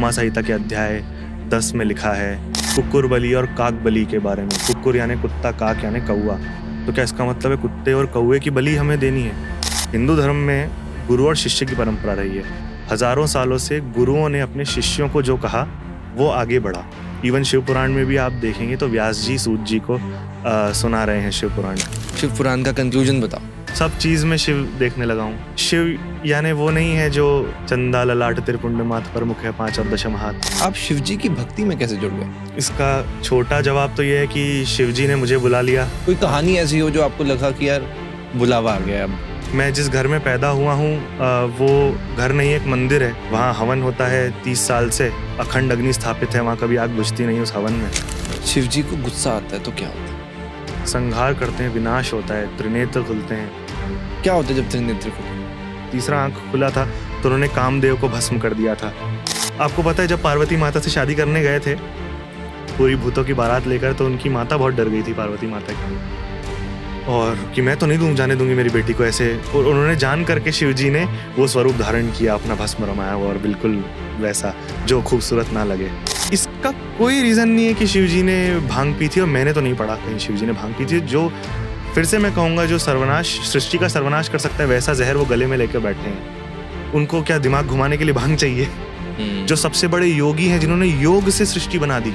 उमा संहिता के अध्याय 10 में लिखा है कुक्कुर बलि और काक बलि के बारे में। कुक्कुर यानी कुत्ता, काक यानी कौआ। तो क्या इसका मतलब है कुत्ते और कौए की बलि हमें देनी है? हिंदू धर्म में गुरु और शिष्य की परंपरा रही है। हजारों सालों से गुरुओं ने अपने शिष्यों को जो कहा वो आगे बढ़ा। इवन शिव पुराण में भी आप देखेंगे तो व्यास जी सूत जी को सुना रहे हैं शिव पुराण। शिव पुराण का कंक्लूजन बताओ। सब चीज में शिव देखने लगा हूँ। शिव यानी वो नहीं है जो चंदा ललाट त्रिपुंड माथ पर मुख है 5 और दशम हाथ। आप शिव जी की भक्ति में कैसे जुड़ गए? इसका छोटा जवाब तो ये है कि शिव जी ने मुझे बुला लिया। कोई कहानी ऐसी हो जो आपको लगा कि यार बुलावा आ गया अब? मैं जिस घर में पैदा हुआ हूँ वो घर नहीं, एक मंदिर है। वहाँ हवन होता है 30 साल से, अखंड अग्नि स्थापित है वहाँ, कभी आग बुझती नहीं उस हवन में। शिव जी को गुस्सा आता है तो क्या होता है? संहार करते हैं, विनाश होता है, त्रिनेत्र खुलते हैं। क्या होता है जब त्रिनेत्र खुले? तीसरा आंख खुला था तो उन्होंने कामदेव को भस्म कर दिया था। आपको पता है जब पार्वती माता से शादी करने गए थे पूरी भूतों की बारात लेकर, तो उनकी माता बहुत डर गई थी पार्वती माता की, और कि मैं तो नहीं जाने दूंगी मेरी बेटी को ऐसे। और उन्होंने जान करके शिव जी ने वो स्वरूप धारण किया, अपना भस्म रमाया हुआ, और बिल्कुल वैसा जो खूबसूरत ना लगे। इसका कोई रीज़न नहीं है कि शिव जी ने भांग पी थी, और मैंने तो नहीं पढ़ा कहीं शिव जी ने भांग पी थी। जो फिर से मैं कहूँगा जो सर्वनाश, सृष्टि का सर्वनाश कर सकता है वैसा जहर वो गले में लेकर बैठे हैं। उनको क्या दिमाग घुमाने के लिए भांग चाहिए? जो सबसे बड़े योगी हैं जिन्होंने योग से सृष्टि बना दी,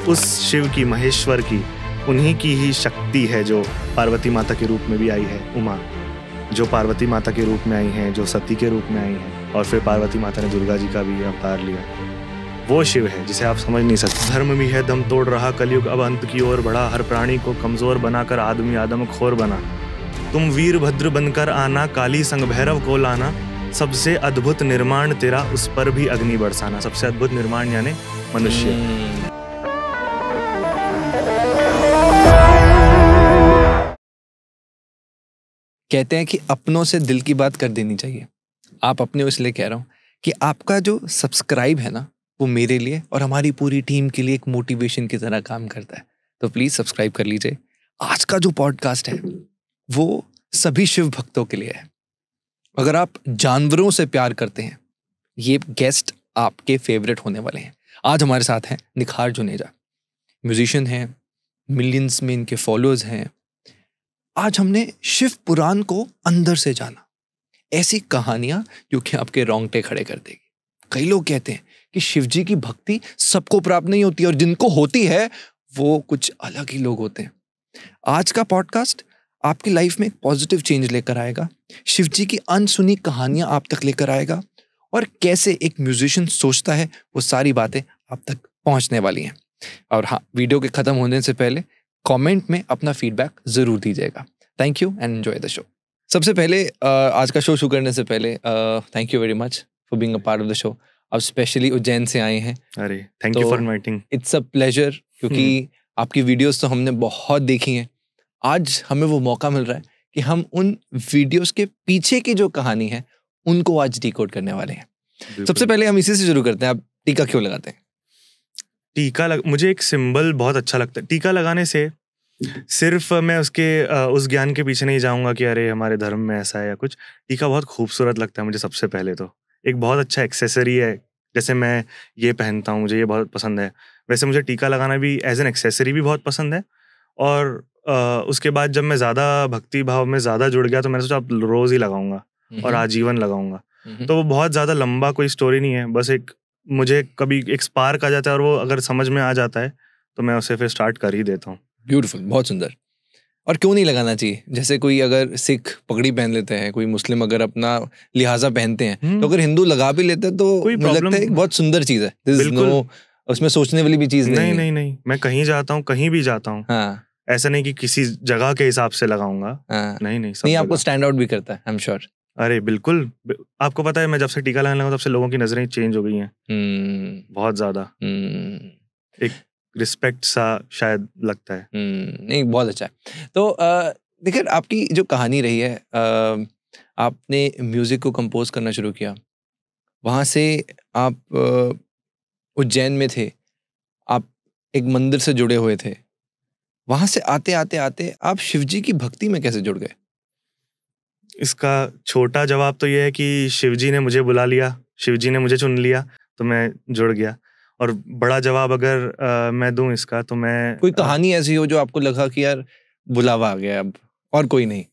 उस शिव की, महेश्वर की, उन्हीं की ही शक्ति है जो पार्वती माता के रूप में भी आई है। उमा जो पार्वती माता के रूप में आई हैं, जो सती के रूप में आई हैं, और फिर पार्वती माता ने दुर्गा जी का भी अवतार लिया। वो शिव है जिसे आप समझ नहीं सकते। धर्म भी है दम तोड़ रहा कलयुग अब अंत की ओर बढ़ा, हर प्राणी को कमजोर बनाकर आदमी आदम खोर बना। तुम वीरभद्र बनकर आना, काली संग भैरव को लाना, सबसे अद्भुत निर्माण तेरा उस पर भी अग्नि बरसाना। सबसे अद्भुत निर्माण यानी मनुष्य। कहते हैं कि अपनों से दिल की बात कर देनी चाहिए। आप अपने इसलिए कह रहा हूँ कि आपका जो सब्सक्राइब है ना, वो मेरे लिए और हमारी पूरी टीम के लिए एक मोटिवेशन की तरह काम करता है। तो प्लीज सब्सक्राइब कर लीजिए। आज का जो पॉडकास्ट है वो सभी शिव भक्तों के लिए है। अगर आप जानवरों से प्यार करते हैं, ये गेस्ट आपके फेवरेट होने वाले हैं। आज हमारे साथ हैं निखार जुनेजा, म्यूजिशियन हैं, मिलियंस में इनके फॉलोअर्स हैं। आज हमने शिव पुराण को अंदर से जाना, ऐसी कहानियां जो कि आपके रोंगटे खड़े कर देगी। कई लोग कहते हैं कि शिव जी की भक्ति सबको प्राप्त नहीं होती, और जिनको होती है वो कुछ अलग ही लोग होते हैं। आज का पॉडकास्ट आपकी लाइफ में एक पॉजिटिव चेंज लेकर आएगा, शिव जी की अनसुनी कहानियां आप तक लेकर आएगा, और कैसे एक म्यूजिशियन सोचता है वो सारी बातें आप तक पहुंचने वाली हैं। और हाँ, वीडियो के खत्म होने से पहले कमेंट में अपना फीडबैक जरूर दीजिएगा। Thank you and enjoy the show. सबसे पहले आज का शो शुरू करने से पहले thank you very much for being a part of the show. अब स्पेशली उज्जैन से आए हैं। अरे thank you for inviting. It's a pleasure, क्योंकि आपकी वीडियोस तो हमने बहुत देखी हैं। आज हमें वो मौका मिल रहा है कि हम उन वीडियोस के पीछे की जो कहानी है उनको आज डिकोड करने वाले हैं। सबसे पहले हम इसी से शुरू करते हैं। आप टीका क्यों लगाते हैं? मुझे एक सिंबल बहुत अच्छा लगता है। टीका लगाने से सिर्फ मैं उस ज्ञान के पीछे नहीं जाऊंगा कि अरे हमारे धर्म में ऐसा है या कुछ। टीका बहुत खूबसूरत लगता है मुझे। सबसे पहले तो एक बहुत अच्छा एक्सेसरी है। जैसे मैं ये पहनता हूँ, मुझे ये बहुत पसंद है, वैसे मुझे टीका लगाना भी एज एन एक्सेसरी भी बहुत पसंद है। और उसके बाद जब मैं ज़्यादा भक्ति भाव में ज़्यादा जुड़ गया तो मैंने सोचा अब रोज़ ही लगाऊंगा और आजीवन लगाऊंगा। तो वो बहुत ज़्यादा लंबा कोई स्टोरी नहीं है, बस एक मुझे कभी एक स्पार्क आ जाता है और वो अगर समझ में आ जाता है तो मैं उसे फिर स्टार्ट कर ही देता हूँ। ब्यूटीफुल, बहुत सुंदर। और क्यों नहीं लगाना चाहिए? जैसे कोई अगर सिख पगड़ी पहन लेते हैं, कोई मुस्लिम अगर अपना लिहाजा पहनते हैं, तो अगर हिंदू लगा भी लेते हैं तो मुझे लगता है बहुत सुंदर चीज है। बिल्कुल, उसमें सोचने वाली भी चीज नहीं है। नहीं, मैं कहीं जाता हूँ, कहीं भी जाता हूँ, हाँ, ऐसा नहीं कि किसी जगह के हिसाब से लगाऊंगा। हाँ, नहीं, आपको स्टैंड आउट भी करता है, आई एम श्योर। अरे बिल्कुल, आपको पता है मैं जब से टीका लगाने लगा तब से लोगों की नजरें चेंज हो गई हैं बहुत ज्यादा। एक रिस्पेक्ट सा शायद लगता है। नहीं, बहुत अच्छा है। तो देखिए, आपकी जो कहानी रही है, आपने म्यूजिक को कंपोज करना शुरू किया, वहां से आप उज्जैन में थे, आप एक मंदिर से जुड़े हुए थे, वहां से आते आते आते आप शिवजी की भक्ति में कैसे जुड़ गए? इसका छोटा जवाब तो ये है कि शिवजी ने मुझे बुला लिया, शिवजी ने मुझे चुन लिया। तो मैं जुड़ गया। और बड़ा जवाब अगर मैं दूं इसका, तो मैं कोई कहानी ऐसी हो जो आपको लगा कि यार बुलावा आ गया अब और कोई नहीं?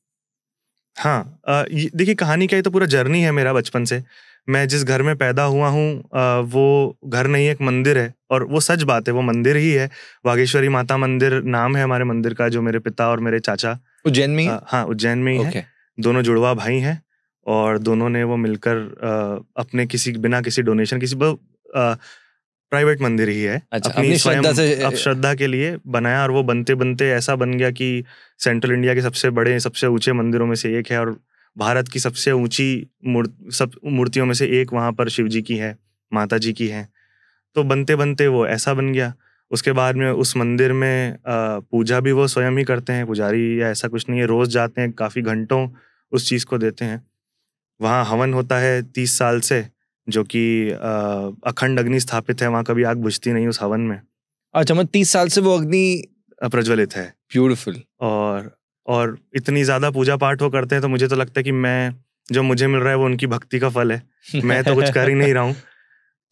हाँ, देखिए कहानी क्या है, तो पूरा जर्नी है मेरा बचपन से। मैं जिस घर में पैदा हुआ हूँ वो घर नहीं, एक मंदिर है, और वो सच बात है, वो मंदिर ही है। वागेश्वरी माता मंदिर नाम है हमारे मंदिर का, जो मेरे पिता और मेरे चाचा उज्जैन में ही? हाँ, उज्जैन में ही है। ओके। दोनों जुड़वा भाई हैं, और दोनों ने वो मिलकर अपने बिना किसी डोनेशन, किसी प्राइवेट मंदिर ही है, अच्छा, अपनी स्वयं श्रद्धा से अब श्रद्धा के लिए बनाया। और वो बनते बनते ऐसा बन गया कि सेंट्रल इंडिया के सबसे बड़े, सबसे ऊंचे मंदिरों में से एक है, और भारत की सबसे ऊंची मूर्तियों में से एक वहाँ पर शिव जी की है, माता जी की है। तो बनते बनते वो ऐसा बन गया। उसके बाद में उस मंदिर में पूजा भी वो स्वयं ही करते हैं, पुजारी या ऐसा कुछ नहीं है। रोज जाते हैं, काफी घंटों उस चीज को देते हैं। वहाँ हवन होता है 30 साल से, जो कि अखंड अग्नि स्थापित है, वहाँ कभी आग बुझती नहीं उस हवन में। अच्छा, मतलब 30 साल से वो अग्नि प्रज्वलित है। ब्यूटीफुल। और इतनी ज्यादा पूजा पाठ वो करते हैं, तो मुझे तो लगता है कि मैं, जो मुझे मिल रहा है वो उनकी भक्ति का फल है। मैं तो कुछ कर ही नहीं रहा हूँ।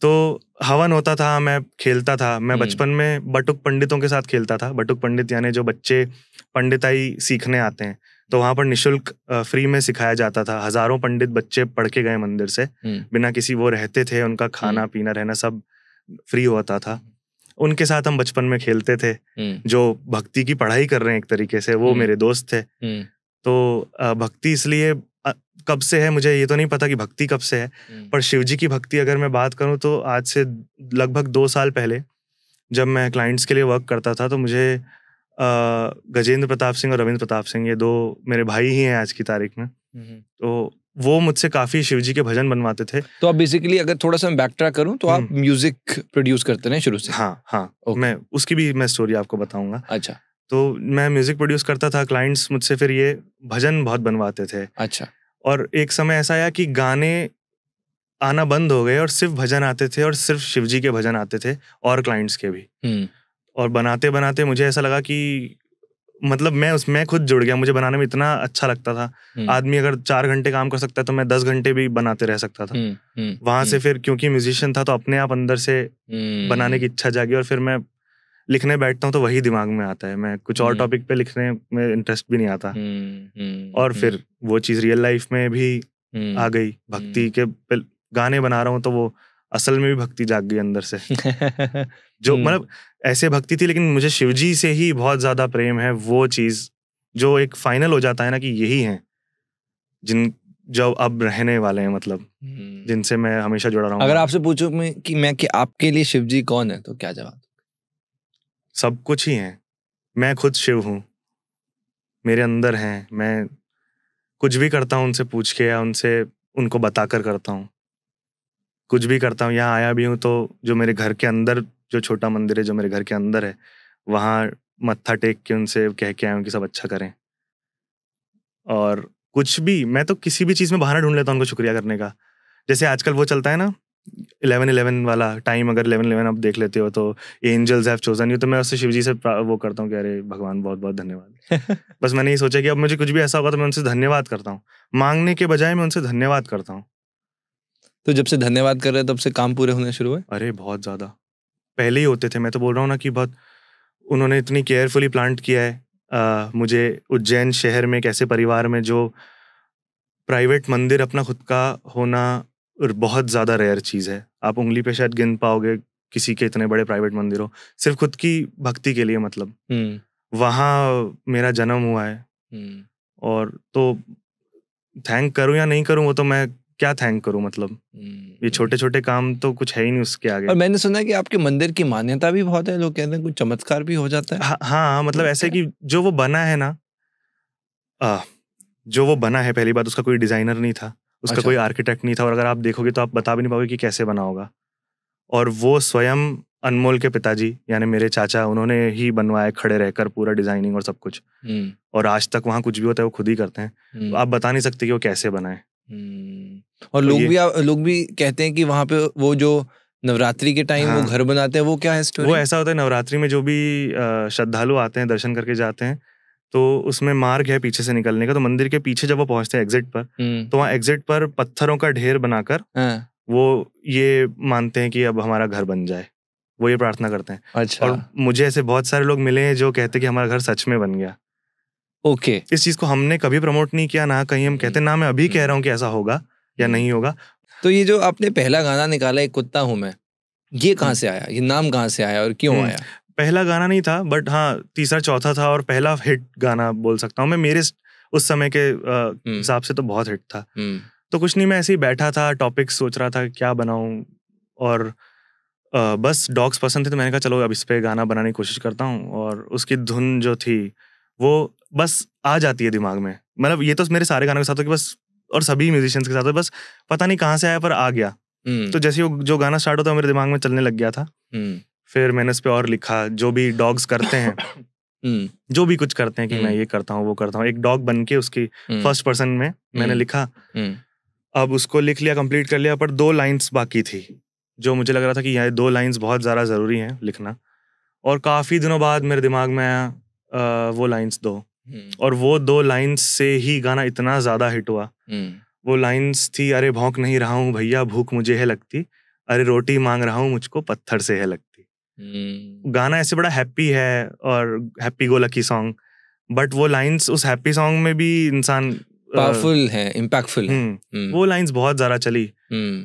तो हवन होता था, मैं खेलता था। मैं बचपन में बटुक पंडितों के साथ खेलता था। बटुक पंडित यानी जो बच्चे पंडिताई सीखने आते हैं, तो वहाँ पर निशुल्क फ्री में सिखाया जाता था। हजारों पंडित बच्चे पढ़ के गए मंदिर से, बिना किसी, वो रहते थे, उनका खाना पीना रहना सब फ्री होता था। उनके साथ हम बचपन में खेलते थे, जो भक्ति की पढ़ाई कर रहे हैं एक तरीके से, वो मेरे दोस्त थे। तो भक्ति इसलिए कब से है मुझे ये तो नहीं पता कि भक्ति कब से है, पर शिव जी की भक्ति अगर मैं बात करूं तो आज से लगभग 2 साल पहले, जब मैं क्लाइंट्स के लिए वर्क करता था, तो मुझे गजेंद्र प्रताप सिंह और रविंद्र प्रताप सिंह, ये 2 मेरे भाई ही हैं आज की तारीख में, तो वो मुझसे काफी शिव जी के भजन बनवाते थे। तो आप बेसिकली, अगर थोड़ा सा बैक ट्रैक करूं, तो आप म्यूजिक प्रोड्यूस करते हैं शुरू से? हाँ, मैं उसकी भी मैं स्टोरी आपको बताऊंगा। अच्छा। तो मैं म्यूजिक प्रोड्यूस करता था, क्लाइंट्स मुझसे फिर ये भजन बहुत बनवाते थे। अच्छा। और एक समय ऐसा आया कि गाने आना बंद हो गए और सिर्फ भजन आते थे, और सिर्फ शिव जी के भजन आते थे, और क्लाइंट्स के भी। और बनाते बनाते मुझे ऐसा लगा कि मतलब मैं खुद जुड़ गया, मुझे बनाने में इतना अच्छा लगता था। आदमी अगर 4 घंटे काम कर सकता है, तो मैं 10 घंटे भी बनाते रह सकता था। वहां से फिर, क्योंकि म्यूजिशियन था, तो अपने आप अंदर से बनाने की इच्छा जागी, और फिर मैं लिखने बैठता हूँ तो वही दिमाग में आता है। मैं कुछ और टॉपिक पे लिखने में इंटरेस्ट भी नहीं आता। और फिर वो चीज रियल लाइफ में भी आ गई। भक्ति के गाने बना रहा हूँ, तो वो असल में भी भक्ति जाग गई अंदर से। जो मतलब ऐसे भक्ति थी, लेकिन मुझे शिवजी से ही बहुत ज्यादा प्रेम है। वो चीज जो एक फाइनल हो जाता है ना, कि यही है जो अब रहने वाले हैं, मतलब जिनसे मैं हमेशा जुड़ा रहा हूँ। अगर आपसे पूछूं कि आपके लिए शिवजी कौन है, तो क्या जवाब? सब कुछ ही है। मैं खुद शिव हूँ, मेरे अंदर हैं। मैं कुछ भी करता हूँ उनसे पूछ के, या उनको बताकर करता हूँ। कुछ भी करता हूँ, यहाँ आया भी हूँ तो जो मेरे घर के अंदर जो छोटा मंदिर है, जो मेरे घर के अंदर है, वहाँ मत्था टेक के उनसे कह के आया हूँ कि सब अच्छा करें। और कुछ भी, मैं तो किसी भी चीज़ में बहाना ढूंढ लेता हूँ उनको शुक्रिया करने का। जैसे आजकल वो चलता है ना 11-11 वाला टाइम, अगर 11-11 आप देख लेते हो, तो एंजल्स हैव चोजन यू, तो मैं उससे शिवजी से वो करता हूँ कि अरे भगवान बहुत बहुत धन्यवाद। बस मैंने ये सोचा कि अब मुझे कुछ भी ऐसा होगा तो मैं उनसे धन्यवाद करता हूँ, मांगने के बजाय मैं उनसे धन्यवाद करता हूँ। तो जब से धन्यवाद कर रहे हैं, तब से काम पूरे होने शुरू हुए? अरे बहुत ज्यादा पहले ही होते थे। मैं तो बोल रहा हूँ ना कि बहुत उन्होंने इतनी केयरफुली प्लांट किया है मुझे उज्जैन शहर में एक ऐसे परिवार में, जो प्राइवेट मंदिर अपना खुद का होना बहुत ज्यादा रेयर चीज है। आप उंगली पे शायद गिन पाओगे किसी के इतने बड़े प्राइवेट मंदिर हो, सिर्फ खुद की भक्ति के लिए। मतलब वहाँ मेरा जन्म हुआ है। और तो थैंक करूं या नहीं करूं, वो तो मैं क्या थैंक करूं, मतलब ये छोटे छोटे काम तो कुछ है ही नहीं उसके आगे। और मैंने सुना है कि आपके मंदिर की मान्यता भी बहुत है, लोग कहते हैं कुछ चमत्कार भी हो जाता है। हाँ, मतलब ऐसे कि जो वो बना है ना, जो वो बना है, पहली बात उसका कोई डिजाइनर नहीं था, उसका अच्छा। कोई आर्किटेक्ट नहीं था, और अगर आप देखोगे तो आप बता भी नहीं पाओगे कि कैसे बना होगा। और वो स्वयं अनमोल के पिताजी यानी मेरे चाचा, उन्होंने ही बनवाया खड़े रहकर पूरा डिजाइनिंग और सब कुछ। और आज तक वहाँ कुछ भी होता है वो खुद ही करते हैं। तो आप बता नहीं सकते कि वो कैसे बना है। और लोग भी कहते हैं कि वहाँ पे वो जो नवरात्रि के टाइम वो घर बनाते हैं, वो क्या है स्टोरी? वो ऐसा होता है, नवरात्रि में जो भी श्रद्धालु आते हैं, दर्शन करके जाते हैं, तो उसमें मार्ग है पीछे से निकलने का। तो मंदिर के पीछे जब वो पहुंचते हैं एग्जिट पर, तो वहाँ एग्जिट पर पत्थरों का ढेर बनाकर वो ये मानते हैं कि अब हमारा घर बन जाए, वो ये प्रार्थना करते हैं। अच्छा, और मुझे ऐसे बहुत सारे लोग मिले हैं जो कहते हैं कि हमारा घर सच में बन गया। ओके। इस चीज को हमने कभी प्रमोट नहीं किया, ना कहीं हम कहते, ना मैं अभी कह रहा हूँ कि ऐसा होगा या नहीं होगा। तो ये जो आपने पहला गाना निकाला, एक कुत्ता हूँ मैं, ये कहाँ से आया, ये नाम कहाँ से आया और क्यों आया? पहला गाना नहीं था, बट हाँ तीसरा चौथा था, और पहला हिट गाना बोल सकता हूँ मैं। मेरे उस समय के हिसाब से तो बहुत हिट था। तो कुछ नहीं, मैं ऐसे ही बैठा था, टॉपिक सोच रहा था क्या बनाऊं, और बस डॉग्स पसंद थे, तो मैंने कहा चलो अब इस पे गाना बनाने की कोशिश करता हूँ। और उसकी धुन जो थी वो बस आ जाती है दिमाग में। मतलब ये तो मेरे सारे गानों के साथ हो कि बस, और सभी म्यूजिशियंस के साथ हो, बस पता नहीं कहाँ से आया पर आ गया। तो जैसे वो जो गाना स्टार्ट होता है मेरे दिमाग में चलने लग गया था। फिर मैंने उस पर और लिखा, जो भी डॉग्स करते हैं जो भी कुछ करते हैं कि मैं ये करता हूँ वो करता हूँ, एक डॉग बन के उसकी फर्स्ट पर्सन में मैंने लिखा। अब उसको लिख लिया, कंप्लीट कर लिया, पर 2 लाइन्स बाकी थी जो मुझे लग रहा था कि यह 2 लाइन्स बहुत ज़्यादा ज़रूरी हैं लिखना। और काफ़ी दिनों बाद मेरे दिमाग में आया वो लाइन्स 2, और वो 2 लाइन्स से ही गाना इतना ज़्यादा हिट हुआ। वो लाइन्स थी, अरे भौंक नहीं रहा हूँ भैया भूख मुझे है लगती, अरे रोटी मांग रहा हूँ मुझको पत्थर से है लगती। गाना ऐसे बड़ा हैप्पी है और happy go lucky song, but वो लाइन्स उस हैप्पी सॉन्ग में भी इंसान पावरफुल है, इम्पैक्टफुल है। वो लाइन्स बहुत ज़्यादा चली,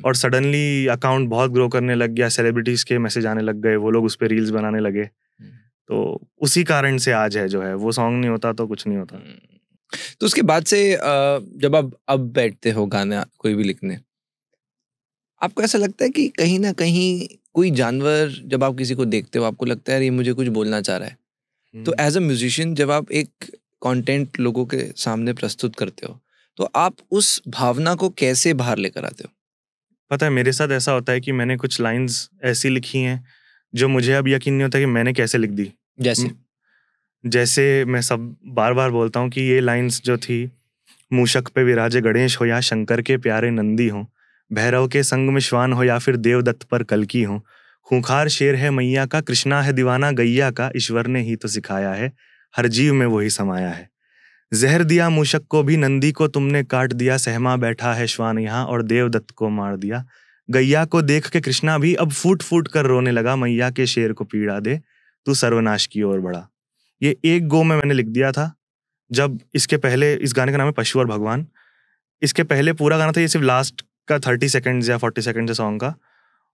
और सडनली अकाउंट बहुत ग्रो करने लग गया, सेलिब्रिटीज के मैसेज आने लग गए, वो लोग उस पर रील्स बनाने लगे। तो उसी कारण से आज है जो है। वो सॉन्ग नहीं होता तो कुछ नहीं होता। तो उसके बाद से जब आप अब बैठते हो गाना कोई भी लिखने, आपको ऐसा लगता है कि कहीं ना कहीं कोई जानवर, जब आप किसी को देखते हो आपको लगता है ये मुझे कुछ बोलना चाह रहा है? तो एज अ म्यूजिशियन जब आप एक कंटेंट लोगों के सामने प्रस्तुत करते हो तो आप उस भावना को कैसे बाहर लेकर आते हो? पता है मेरे साथ ऐसा होता है कि मैंने कुछ लाइंस ऐसी लिखी हैं जो मुझे अब यकीन नहीं होता कि मैंने कैसे लिख दी। जैसे मैं सब बार बार बोलता हूँ कि ये लाइंस जो थी, मूषक पे विराजे गणेश हो या शंकर के प्यारे नंदी हो, भैरव के संग में श्वान हो या फिर देवदत्त पर कल्की हो, खूंखार शेर है मैया का, कृष्णा है दीवाना गैया का, ईश्वर ने ही तो सिखाया है, हर जीव में वही समाया है। जहर दिया मूषक को भी नंदी को तुमने काट दिया, सहमा बैठा है श्वान यहाँ और देवदत्त को मार दिया, गैया को देख के कृष्णा भी अब फूट फूट कर रोने लगा, मैया के शेर को पीड़ा दे तू सर्वनाश की ओर बढ़ा। ये एक गो में मैंने लिख दिया था। जब इसके पहले, इस गाने का नाम है पशु और भगवान, इसके पहले पूरा गाना था ये सिर्फ लास्ट का 30 सेकंड्स या 40 सेकंड सॉन्ग का,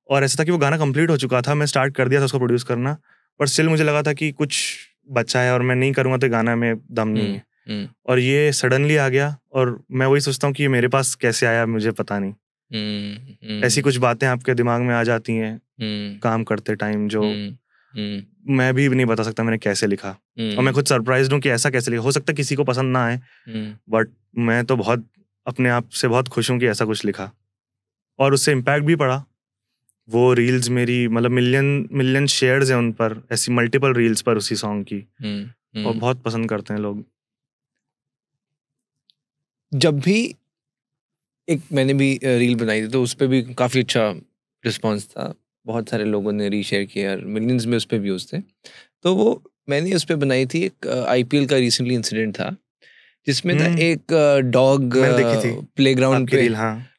और ऐसा था कि वो गाना कंप्लीट हो चुका था, मैं स्टार्ट कर दिया था उसको प्रोड्यूस करना, पर स्टिल मुझे लगा था कि कुछ बचा है और मैं नहीं करूँगा तो गाना में दम नहीं है। और ये सडनली आ गया, और मैं वही सोचता हूँ कि ये मेरे पास कैसे आया मुझे पता नहीं। ऐसी कुछ बातें आपके दिमाग में आ जाती हैं काम करते टाइम, जो मैं भी नहीं बता सकता मैंने कैसे लिखा, और मैं खुद सरप्राइज्ड हूँ कि ऐसा कैसे लिखा। हो सकता है किसी को पसंद ना आए, बट मैं तो बहुत अपने आप से बहुत खुश हूँ कि ऐसा कुछ लिखा, और उससे इम्पैक्ट भी पड़ा। वो रील्स मेरी मतलब मिलियन शेयर्स हैं उन पर, ऐसी मल्टीपल रील्स पर उसी सॉन्ग की, और बहुत पसंद करते हैं लोग। जब भी मैंने भी रील बनाई थी तो उस पर भी काफ़ी अच्छा रिस्पांस था, बहुत सारे लोगों ने रीशेयर किया, मिलियंस में उस पर व्यूज़ थे। तो वो मैंने उस पर बनाई थी, एक IPL का रिसेंटली इंसिडेंट था जिसमें था एक डॉग प्लेग्राउंड पे,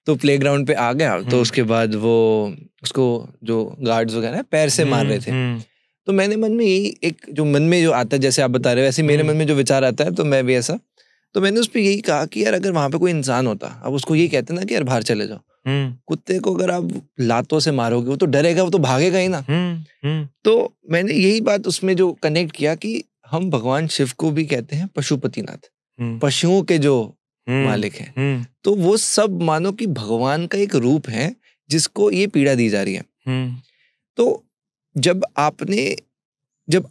तो प्लेग्राउंड पे आ गया, तो उसके बाद वो उसको जो गार्ड्स वगैरह पैर से मार रहे थे। तो मैंने मन में यही एक जो मन में जो आता है, जैसे आप बता रहे हो वैसे मेरे मन में जो विचार आता है, तो मैं भी ऐसा, तो मैंने उस पर यही कहा कि यार अगर वहां पे कोई इंसान होता, अब उसको यही कहते ना कि यार बाहर चले जाओ, कुत्ते को अगर आप लातों से मारोगे वो तो डरेगा, वो तो भागेगा ही ना। तो मैंने यही बात उसमें जो कनेक्ट किया कि हम भगवान शिव को भी कहते हैं पशुपतिनाथ, पशुओं के जो मालिक हैं, तो वो सब मानो कि भगवान का एक रूप है जिसको ये पीड़ा दी जा रही है। तो जब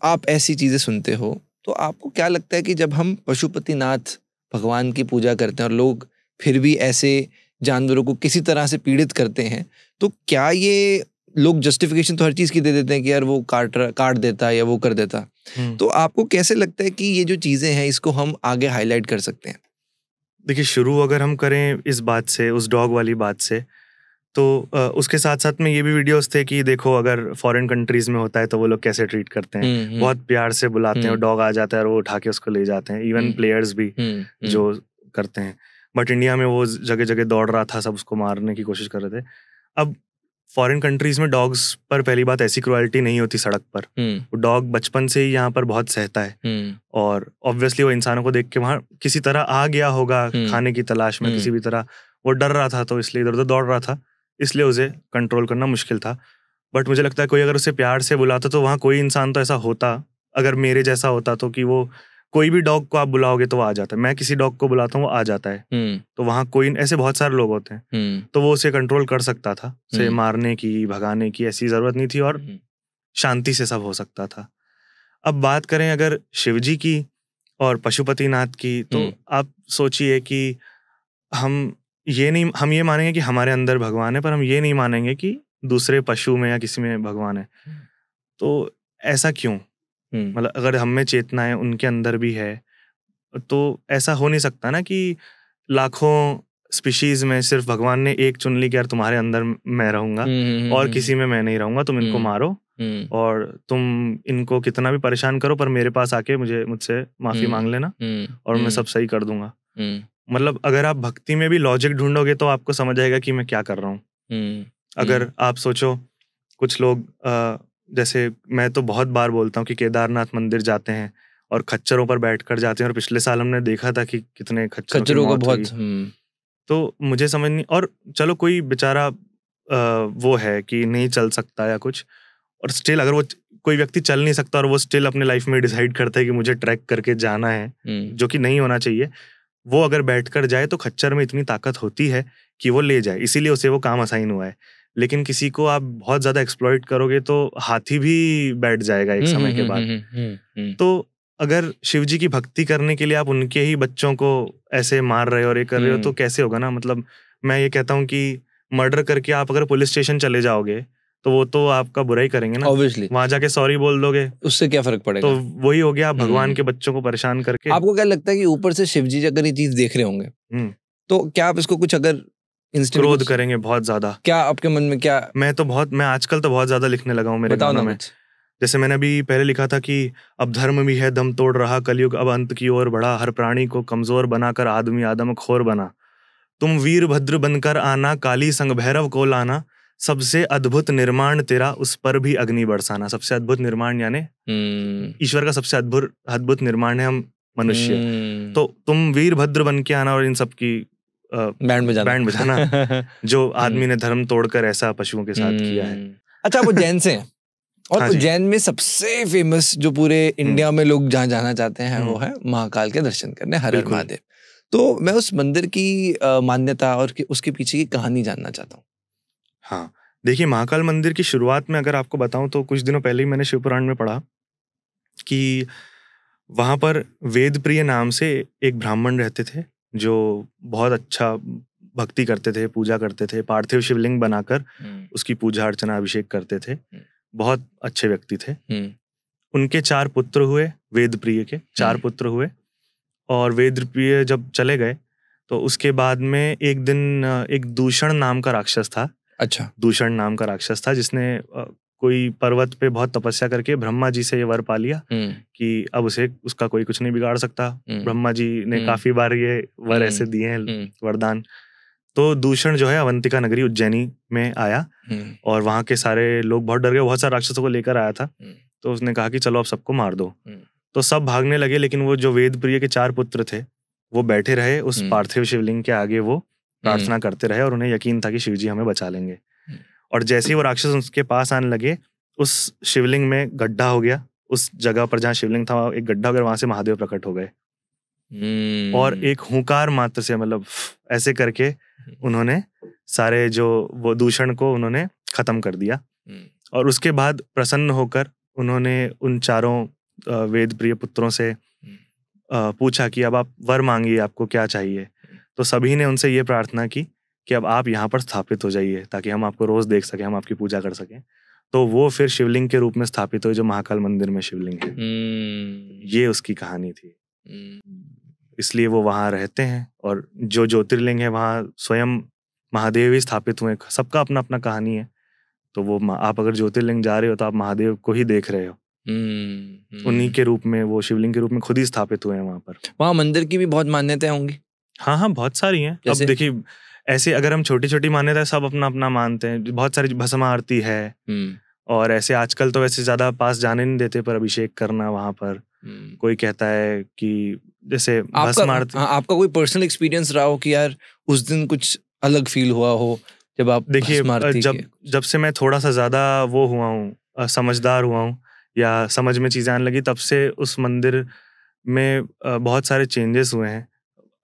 आप ऐसी चीजें सुनते हो तो आपको क्या लगता है कि जब हम पशुपतिनाथ भगवान की पूजा करते हैं और लोग फिर भी ऐसे जानवरों को किसी तरह से पीड़ित करते हैं, तो क्या ये लोग जस्टिफिकेशन तो हर चीज की दे देते हैं कि यार वो काट देता या वो कर देता, तो आपको कैसे लगता है कि ये जो चीजें हैं इसको हम आगे हाईलाइट कर सकते हैं? देखिए, शुरू अगर हम करें इस बात से, उस डॉग वाली बात से, तो उसके साथ साथ में ये भी वीडियोस थे कि देखो अगर फॉरेन कंट्रीज में होता है तो वो लोग कैसे ट्रीट करते हैं, बहुत प्यार से बुलाते हैं, डॉग आ जाता है और वो उठा के उसको ले जाते हैं, इवन प्लेयर्स भी जो करते हैं। बट इंडिया में वो जगह जगह दौड़ रहा था, सब उसको मारने की कोशिश कर रहे थे। अब फॉरेन कंट्रीज में डॉग्स पर पहली बात ऐसी क्रुएल्टी नहीं होती सड़क पर, वो डॉग बचपन से ही यहाँ पर बहुत सहता है, और ऑब्वियसली वो इंसानों को देख के वहाँ किसी तरह आ गया होगा खाने की तलाश में, किसी भी तरह वो डर रहा था तो इसलिए इधर उधर दौड़ रहा था, इसलिए उसे कंट्रोल करना मुश्किल था। बट मुझे लगता है कोई अगर उसे प्यार से बुलाता तो वहाँ कोई इंसान तो ऐसा होता, अगर मेरे जैसा होता तो, कि वो कोई भी डॉग को आप बुलाओगे तो वो आ जाता है, मैं किसी डॉग को बुलाता हूँ वो आ जाता है, तो वहाँ कोई ऐसे बहुत सारे लोग होते हैं, तो वो उसे कंट्रोल कर सकता था, उसे मारने की भगाने की ऐसी जरूरत नहीं थी, और शांति से सब हो सकता था। अब बात करें अगर शिवजी की और पशुपतिनाथ की, तो आप सोचिए कि हम ये मानेंगे कि हमारे अंदर भगवान है, पर हम ये नहीं मानेंगे कि दूसरे पशु में या किसी में भगवान है। तो ऐसा क्यों? मतलब अगर हम में चेतना है, उनके अंदर भी है, तो ऐसा हो नहीं सकता ना कि लाखों स्पीशीज में सिर्फ भगवान ने एक चुन ली कि यार तुम्हारे अंदर मैं रहूंगा और किसी में मैं नहीं रहूंगा, तुम इनको मारो और तुम इनको कितना भी परेशान करो, पर मेरे पास आके मुझसे माफी मांग लेना और मैं सब सही कर दूंगा। मतलब अगर आप भक्ति में भी लॉजिक ढूंढोगे तो आपको समझ आएगा कि मैं क्या कर रहा हूँ। अगर आप सोचो, कुछ लोग जैसे मैं तो बहुत बार बोलता हूँ कि केदारनाथ मंदिर जाते हैं और खच्चरों पर बैठकर जाते हैं, और पिछले साल हमने देखा था कि कितने खच्चरों को बहुत तो मुझे समझ नहीं। और चलो कोई बेचारा वो है कि नहीं चल सकता या कुछ, और स्टिल अगर वो कोई व्यक्ति चल नहीं सकता और वो स्टिल अपने लाइफ में डिसाइड करता है कि मुझे ट्रैक करके जाना है, जो कि नहीं होना चाहिए, वो अगर बैठकर जाए तो खच्चर में इतनी ताकत होती है कि वो ले जाए, इसीलिए उसे वो काम असाइन हुआ है। लेकिन किसी को आप बहुत ज्यादा एक्सप्लॉइट करोगे तो हाथी भी बैठ जाएगा एक समय के बाद। तो अगर शिव जी की भक्ति करने के लिए आप उनके ही बच्चों को ऐसे मार रहे हो और ये कर रहे हो तो कैसे होगा ना। मतलब मैं ये कहता हूँ कि मर्डर करके आप अगर पुलिस स्टेशन चले जाओगे तो वो तो आपका बुरा ही करेंगे ना, ऑब्वियसली। वहां जाके सॉरी बोल दोगे, उससे क्या फर्क पड़ेगा? तो वही हो गया, आप भगवान के बच्चों को परेशान करके। आपको क्या लगता है कि ऊपर से शिव जी अगर ये चीज देख रहे होंगे तो क्या आप इसको कुछ अगर क्रोध करेंगे बहुत ज्यादा? क्या आपके मन में क्या? मैं आजकल तो बहुत ज्यादा लिखने लगा हूँ मेरे गानों में। जैसे मैंने अभी पहले लिखा था कि अब धर्म भी है दम तोड़ रहा, कलयुग अब अंत की ओर बढ़ा, हर प्राणी को कमजोर बनाकर आदमी आदम खोर बना, तुम वीर भद्र बनकर आना, काली संग भैरव को लाना, सबसे अद्भुत निर्माण तेरा उस पर भी अग्नि बरसाना। सबसे अद्भुत निर्माण यानी ईश्वर का सबसे अद्भुत निर्माण है हम मनुष्य। तो तुम वीर भद्र बन के आना और इन सब की बैंड बजाना जो आदमी ने धर्म तोड़कर ऐसा पशुओं के साथ किया है। अच्छा, वो जैन से हैं और उज्जैन में सबसे फेमस जो पूरे इंडिया में लोग जहाँ जाना चाहते हैं वो है महाकाल के दर्शन करने, हर हर महादेव। तो मैं उस मंदिर की मान्यता और उसके पीछे की कहानी जानना चाहता हूँ। हाँ, देखिए, महाकाल मंदिर की शुरुआत में अगर आपको बताऊं तो कुछ दिनों पहले ही मैंने शिव पुराण में पढ़ा कि वहां पर वेदप्रिय नाम से एक ब्राह्मण रहते थे जो बहुत अच्छा भक्ति करते थे, पूजा करते थे, पार्थिव शिवलिंग बनाकर उसकी पूजा अर्चना अभिषेक करते थे। बहुत अच्छे व्यक्ति थे। उनके 4 पुत्र हुए, वेदप्रिय के 4 पुत्र हुए, और वेदप्रिय जब चले गए तो उसके बाद में एक दिन एक दूषण नाम का राक्षस था। अच्छा, दूषण नाम का राक्षस था जिसने कोई पर्वत पे बहुत तपस्या करके ब्रह्मा जी से ये वर पा लिया कि अब उसका कोई कुछ नहीं बिगाड़ सकता। ब्रह्मा जी ने काफी बार ये वर ऐसे दिए हैं वरदान। तो दूषण जो है अवंतिका नगरी उज्जैनी में आया और वहां के सारे लोग बहुत डर गए, बहुत सारे राक्षसों को लेकर आया था। तो उसने कहा कि चलो अब सबको मार दो। तो सब भागने लगे, लेकिन वो जो वेदप्रिय के 4 पुत्र थे वो बैठे रहे उस पार्थिव शिवलिंग के आगे, वो प्रार्थना करते रहे और उन्हें यकीन था कि शिवजी हमें बचा लेंगे। और जैसे ही वो राक्षस उसके पास आने लगे, उस शिवलिंग में गड्ढा हो गया। उस जगह पर जहाँ शिवलिंग था एक गड्ढा हो गया, वहां से महादेव प्रकट हो गए। और एक हुंकार मात्र से, मतलब ऐसे करके उन्होंने सारे जो वो दूषण को उन्होंने खत्म कर दिया। और उसके बाद प्रसन्न होकर उन्होंने उन 4 वेदप्रिय पुत्रों से पूछा कि अब आप वर मांगिए, आपको क्या चाहिए। तो सभी ने उनसे ये प्रार्थना की कि अब आप यहाँ पर स्थापित हो जाइए ताकि हम आपको रोज देख सकें, हम आपकी पूजा कर सकें। तो वो फिर शिवलिंग के रूप में स्थापित हुए जो महाकाल मंदिर में शिवलिंग है। ये उसकी कहानी थी। इसलिए वो वहां रहते हैं, और जो ज्योतिर्लिंग है वहां स्वयं महादेव ही स्थापित हुए। सबका अपना अपना कहानी है। तो वो आप अगर ज्योतिर्लिंग जा रहे हो तो आप महादेव को ही देख रहे हो। उन्हीं के रूप में, वो शिवलिंग के रूप में खुद ही स्थापित हुए हैं वहां पर। वहां मंदिर की भी बहुत मान्यताएं होंगी। हाँ, बहुत सारी हैं। अब देखिए, ऐसे अगर हम छोटी छोटी मान्यता सब अपना अपना मानते हैं, बहुत सारी भस्म आरती है, और ऐसे आजकल तो वैसे ज्यादा पास जाने नहीं देते, पर अभिषेक करना वहां पर कोई कहता है कि जैसे भस्म आरती। आपका कोई पर्सनल एक्सपीरियंस रहा हो कि यार उस दिन कुछ अलग फील हुआ हो जब आप देखिए, जब से मैं थोड़ा सा ज्यादा वो हुआ हूँ, समझदार हुआ हूँ या समझ में चीजें आने लगी, तब से उस मंदिर में बहुत सारे चेंजेस हुए हैं।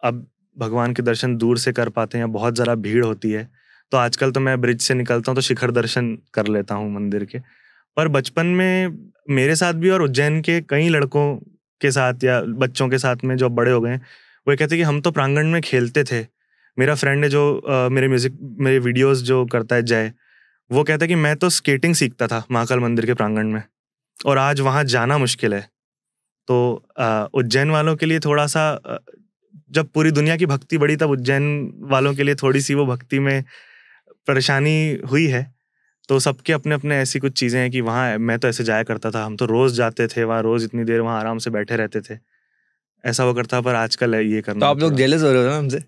अब भगवान के दर्शन दूर से कर पाते हैं, बहुत ज़रा भीड़ होती है, तो आजकल तो मैं ब्रिज से निकलता हूँ तो शिखर दर्शन कर लेता हूँ मंदिर के। पर बचपन में मेरे साथ भी और उज्जैन के कई लड़कों के साथ या बच्चों के साथ में जो बड़े हो गए हैं, वो कहते हैं कि हम तो प्रांगण में खेलते थे। मेरा फ्रेंड है जो मेरे वीडियोस जो करता है जय, वो कहता है कि मैं तो स्केटिंग सीखता था महाकाल मंदिर के प्रांगण में, और आज वहाँ जाना मुश्किल है। तो उज्जैन वालों के लिए थोड़ा सा, जब पूरी दुनिया की भक्ति बढ़ी तब उज्जैन वालों के लिए थोड़ी सी वो भक्ति में परेशानी हुई है। तो सबके अपने अपने ऐसी कुछ चीज़ें हैं कि वहाँ मैं तो ऐसे जाया करता था, हम तो रोज़ जाते थे वहाँ, रोज़ इतनी देर वहाँ आराम से बैठे रहते थे, ऐसा वो करता। पर आजकल है ये करना। तो आप लोग जेलस हो रहे हो ना हमसे?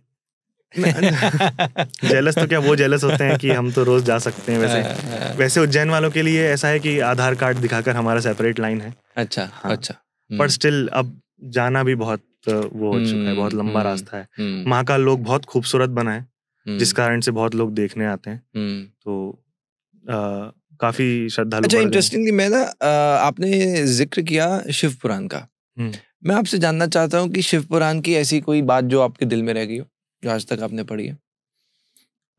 जेलस तो क्या, वो जेलस होते हैं कि हम तो रोज जा सकते हैं। वैसे उज्जैन वालों के लिए ऐसा है कि आधार कार्ड दिखाकर हमारा सेपरेट लाइन है। अच्छा, हाँ। अच्छा। पर स्टिल अब जाना भी बहुत वो हो चुका है, बहुत लंबा रास्ता है। महाकाल लोग बहुत खूबसूरत बना है, जिस कारण से बहुत लोग देखने आते हैं, तो काफी श्रद्धालु। अच्छा, इंटरेस्टिंगली मैं ना आपने जिक्र किया शिव पुराण का, मैं आपसे जानना चाहता हूँ कि शिव पुराण की ऐसी कोई बात जो आपके दिल में रह गई हो, जो आज तक आपने पढ़ी है?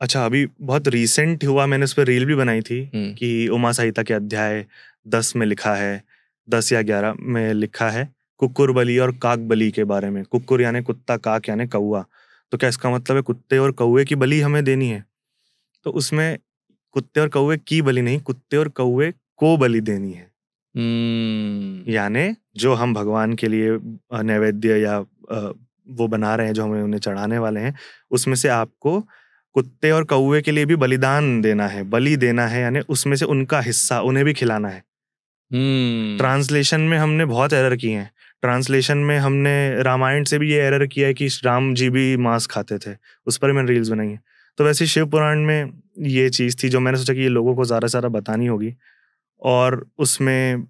अच्छा, अभी बहुत रिसेंट हुआ, मैंने उस पर रील भी बनाई थी कि उमा संहिता के अध्याय 10 में लिखा है, 10 या 11 में लिखा है कुक्कुर बलि और काक बलि के बारे में। कुक्कुर यानी कुत्ता, काक यानी कौआ। तो क्या इसका मतलब है कुत्ते और कौए की बलि हमें देनी है? तो उसमें कुत्ते और कौए की बलि नहीं, कुत्ते और कौए को बलि देनी है। यानी जो हम भगवान के लिए नैवेद्य या वो बना रहे हैं, जो हमें उन्हें चढ़ाने वाले हैं, उसमें से आपको कुत्ते और कौए के लिए भी बलिदान देना है, बलि देना है, यानी उसमें से उनका हिस्सा उन्हें भी खिलाना है। ट्रांसलेशन में हमने बहुत एरर किए हैं। ट्रांसलेशन में हमने रामायण से भी ये एरर किया है कि राम जी भी मांस खाते थे, उस पर मैंने रील्स बनाई है। तो वैसे शिव पुराण में ये चीज़ थी जो मैंने सोचा कि ये लोगों को ज़्यादा से ज़्यादा बतानी होगी, और उसमें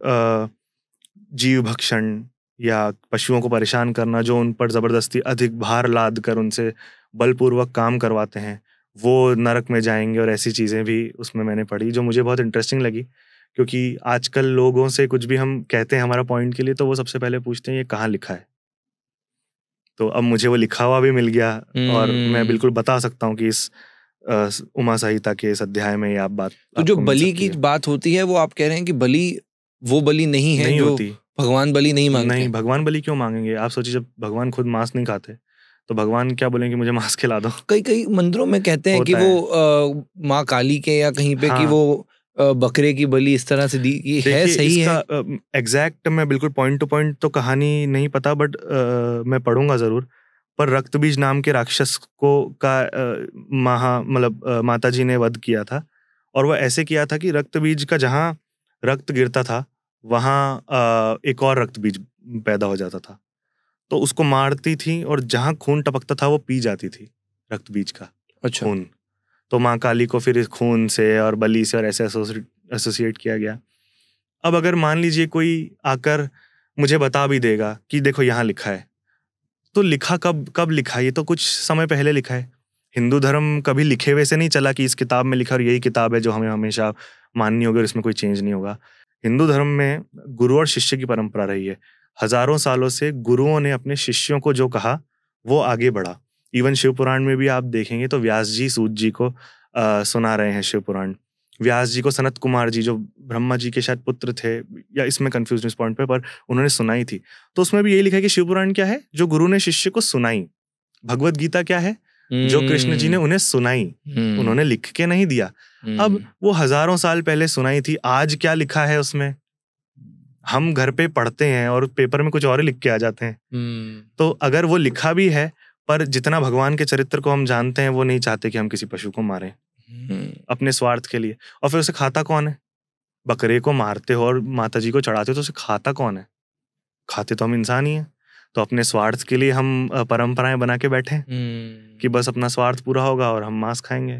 जीव भक्षण या पशुओं को परेशान करना, जो उन पर ज़बरदस्ती अधिक भार लाद कर उनसे बलपूर्वक काम करवाते हैं, वो नरक में जाएंगे, और ऐसी चीज़ें भी उसमें मैंने पढ़ी जो मुझे बहुत इंटरेस्टिंग लगी। क्योंकि आजकल लोगों से कुछ भी हम कहते हैं हमारा पॉइंट के लिए, तो वो सबसे पहले पूछते हैं ये कहाँ लिखा है। तो अब मुझे वो लिखा हुआ भी मिल गया, और मैं बिल्कुल बता सकता हूँ कि इस उमा संहिता के इस अध्याय में ये आप बात। तो जो बलि की बात होती है, वो आप कह रहे हैं कि बलि वो बलि नहीं है, नहीं जो होती। भगवान बलि नहीं मांगते। नहीं, भगवान बलि क्यों मांगेंगे? आप सोचिए, जब भगवान खुद मांस नहीं खाते तो भगवान क्या बोलेंगे मुझे मांस खिला दो? कई मंदिरों में कहते हैं कि वो माँ काली के या कहीं पे कि वो बकरे की बलि इस तरह से दी, ये है सही है? एग्जैक्ट मैं बिल्कुल पॉइंट टू पॉइंट तो कहानी नहीं पता, बट मैं पढ़ूंगा जरूर। पर रक्तबीज नाम के राक्षस को माता जी ने वध किया था, और वह ऐसे किया था कि रक्तबीज का जहाँ रक्त गिरता था वहाँ एक और रक्तबीज पैदा हो जाता था, तो उसको मारती थी, और जहाँ खून टपकता था वो पी जाती थी रक्तबीज का खून। तो माँ काली को फिर इस खून से और बलि से और ऐसे एसोसिएट किया गया। अब अगर मान लीजिए कोई आकर मुझे बता भी देगा कि देखो यहाँ लिखा है, तो लिखा कब लिखा? ये तो कुछ समय पहले लिखा है। हिंदू धर्म कभी लिखे हुए से नहीं चला कि इस किताब में लिखा और यही किताब है जो हमें हमेशा माननी होगी और इसमें कोई चेंज नहीं होगा। हिंदू धर्म में गुरु और शिष्य की परंपरा रही है। हजारों सालों से गुरुओं ने अपने शिष्यों को जो कहा वो आगे बढ़ा। इवन शिव पुराण में भी आप देखेंगे तो व्यास जी सूत जी को सुना रहे हैं शिव पुराण। व्यास जी को सनत कुमार जी, जो ब्रह्मा जी के शायद पुत्र थे, या इसमें कंफ्यूज इस पॉइंट पे, पर उन्होंने सुनाई थी। तो उसमें भी यही लिखा है कि शिव पुराण क्या है? जो गुरु ने शिष्य को सुनाई। भगवत गीता क्या है? जो कृष्ण जी ने उन्हें सुनाई, उन्होंने लिख के नहीं दिया। अब वो हजारों साल पहले सुनाई थी, आज क्या लिखा है उसमें? हम घर पे पढ़ते हैं और पेपर में कुछ और ही लिख के आ जाते हैं। तो अगर वो लिखा भी है, पर जितना भगवान के चरित्र को हम जानते हैं, वो नहीं चाहते कि हम किसी पशु को मारें अपने स्वार्थ के लिए। और फिर उसे खाता कौन है? बकरे को मारते हो और माता जी को चढ़ाते हो, तो उसे खाता कौन है? खाते तो हम इंसान ही हैं। तो अपने स्वार्थ के लिए हम परंपराएं बना के बैठे हैं कि बस अपना स्वार्थ पूरा होगा और हम मांस खाएंगे,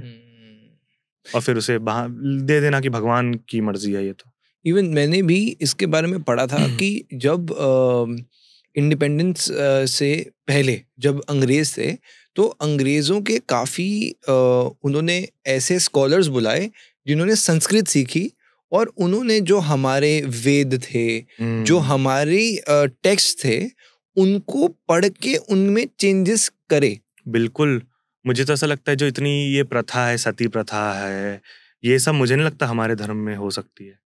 और फिर उसे दे देना कि भगवान की मर्जी है ये। तो इवन मैंने भी इसके बारे में पढ़ा था कि जब इंडिपेंडेंस से पहले जब अंग्रेज थे, तो अंग्रेजों के काफ़ी उन्होंने ऐसे स्कॉलर्स बुलाए जिन्होंने संस्कृत सीखी, और उन्होंने जो हमारे वेद थे, जो हमारे टेक्स्ट थे, उनको पढ़ के उनमें चेंजेस करे। बिल्कुल, मुझे तो ऐसा लगता है जो इतनी ये प्रथा है, सती प्रथा है, ये सब मुझे नहीं लगता हमारे धर्म में हो सकती है।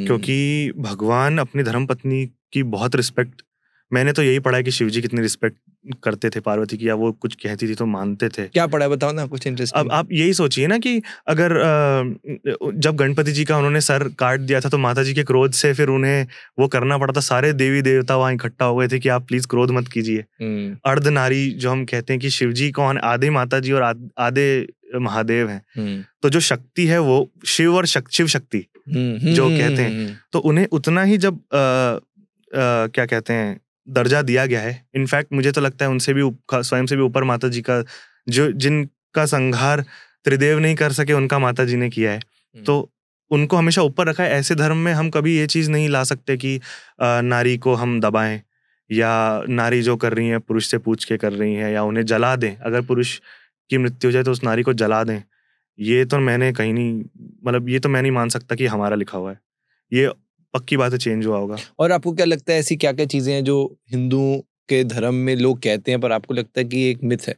क्योंकि भगवान अपनी धर्मपत्नी की बहुत रिस्पेक्ट, मैंने तो यही पढ़ा है कि शिव जी कितनी रिस्पेक्ट करते थे पार्वती की, या वो कुछ कहती थी तो मानते थे। क्या पढ़ा है बताओ ना, कुछ इंटरेस्टिंग। अब आप यही सोचिए ना कि अगर जब गणपति जी का उन्होंने सर काट दिया था तो माता जी के क्रोध से फिर उन्हें वो करना पड़ा था, सारे देवी देवता वहां इकट्ठा हो गए थे कि आप प्लीज क्रोध मत कीजिए। अर्ध नारी जो हम कहते हैं कि शिव जी कौन, आधे माता जी और आधे महादेव हैं, तो जो शक्ति है वो शिव और शिव शक्ति जो कहते हैं, तो उन्हें उतना ही जब क्या कहते हैं दर्जा दिया गया है। इनफैक्ट मुझे तो लगता है उनसे भी स्वयं से भी ऊपर माता जी का, जो जिनका संहार त्रिदेव नहीं कर सके उनका माता जी ने किया है, तो उनको हमेशा ऊपर रखा है। ऐसे धर्म में हम कभी ये चीज नहीं ला सकते कि नारी को हम दबाएं, या नारी जो कर रही है पुरुष से पूछ के कर रही है, या उन्हें जला दें, अगर पुरुष की मृत्यु हो जाए तो उस नारी को जला दें। ये तो मैंने कहीं नहीं, मतलब ये तो मैं नहीं मान सकता कि हमारा लिखा हुआ है, ये पक्की बात है चेंज हुआ होगा। और आपको क्या लगता है ऐसी क्या क्या चीजें हैं जो हिंदुओं के धर्म में लोग कहते हैं पर आपको लगता है कि ये एक मिथ है?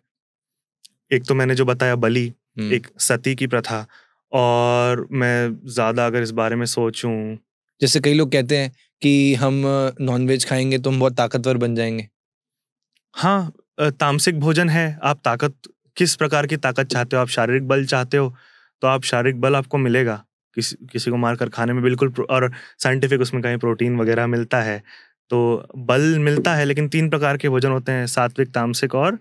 एक तो मैंने जो बताया बलि, एक सती की प्रथा, और मैं ज्यादा अगर इस बारे में सोचूं, जैसे कई लोग कहते हैं कि हम नॉनवेज खाएंगे तो हम बहुत ताकतवर बन जाएंगे। हाँ, तामसिक भोजन है। आप ताकत, किस प्रकार की ताकत चाहते हो? आप शारीरिक बल चाहते हो तो आप शारीरिक बल आपको मिलेगा किसी को मारकर खाने में, बिल्कुल। और साइंटिफिक उसमें कहीं प्रोटीन वगैरह मिलता है तो बल मिलता है। लेकिन 3 प्रकार के भोजन होते हैं, सात्विक, तामसिक और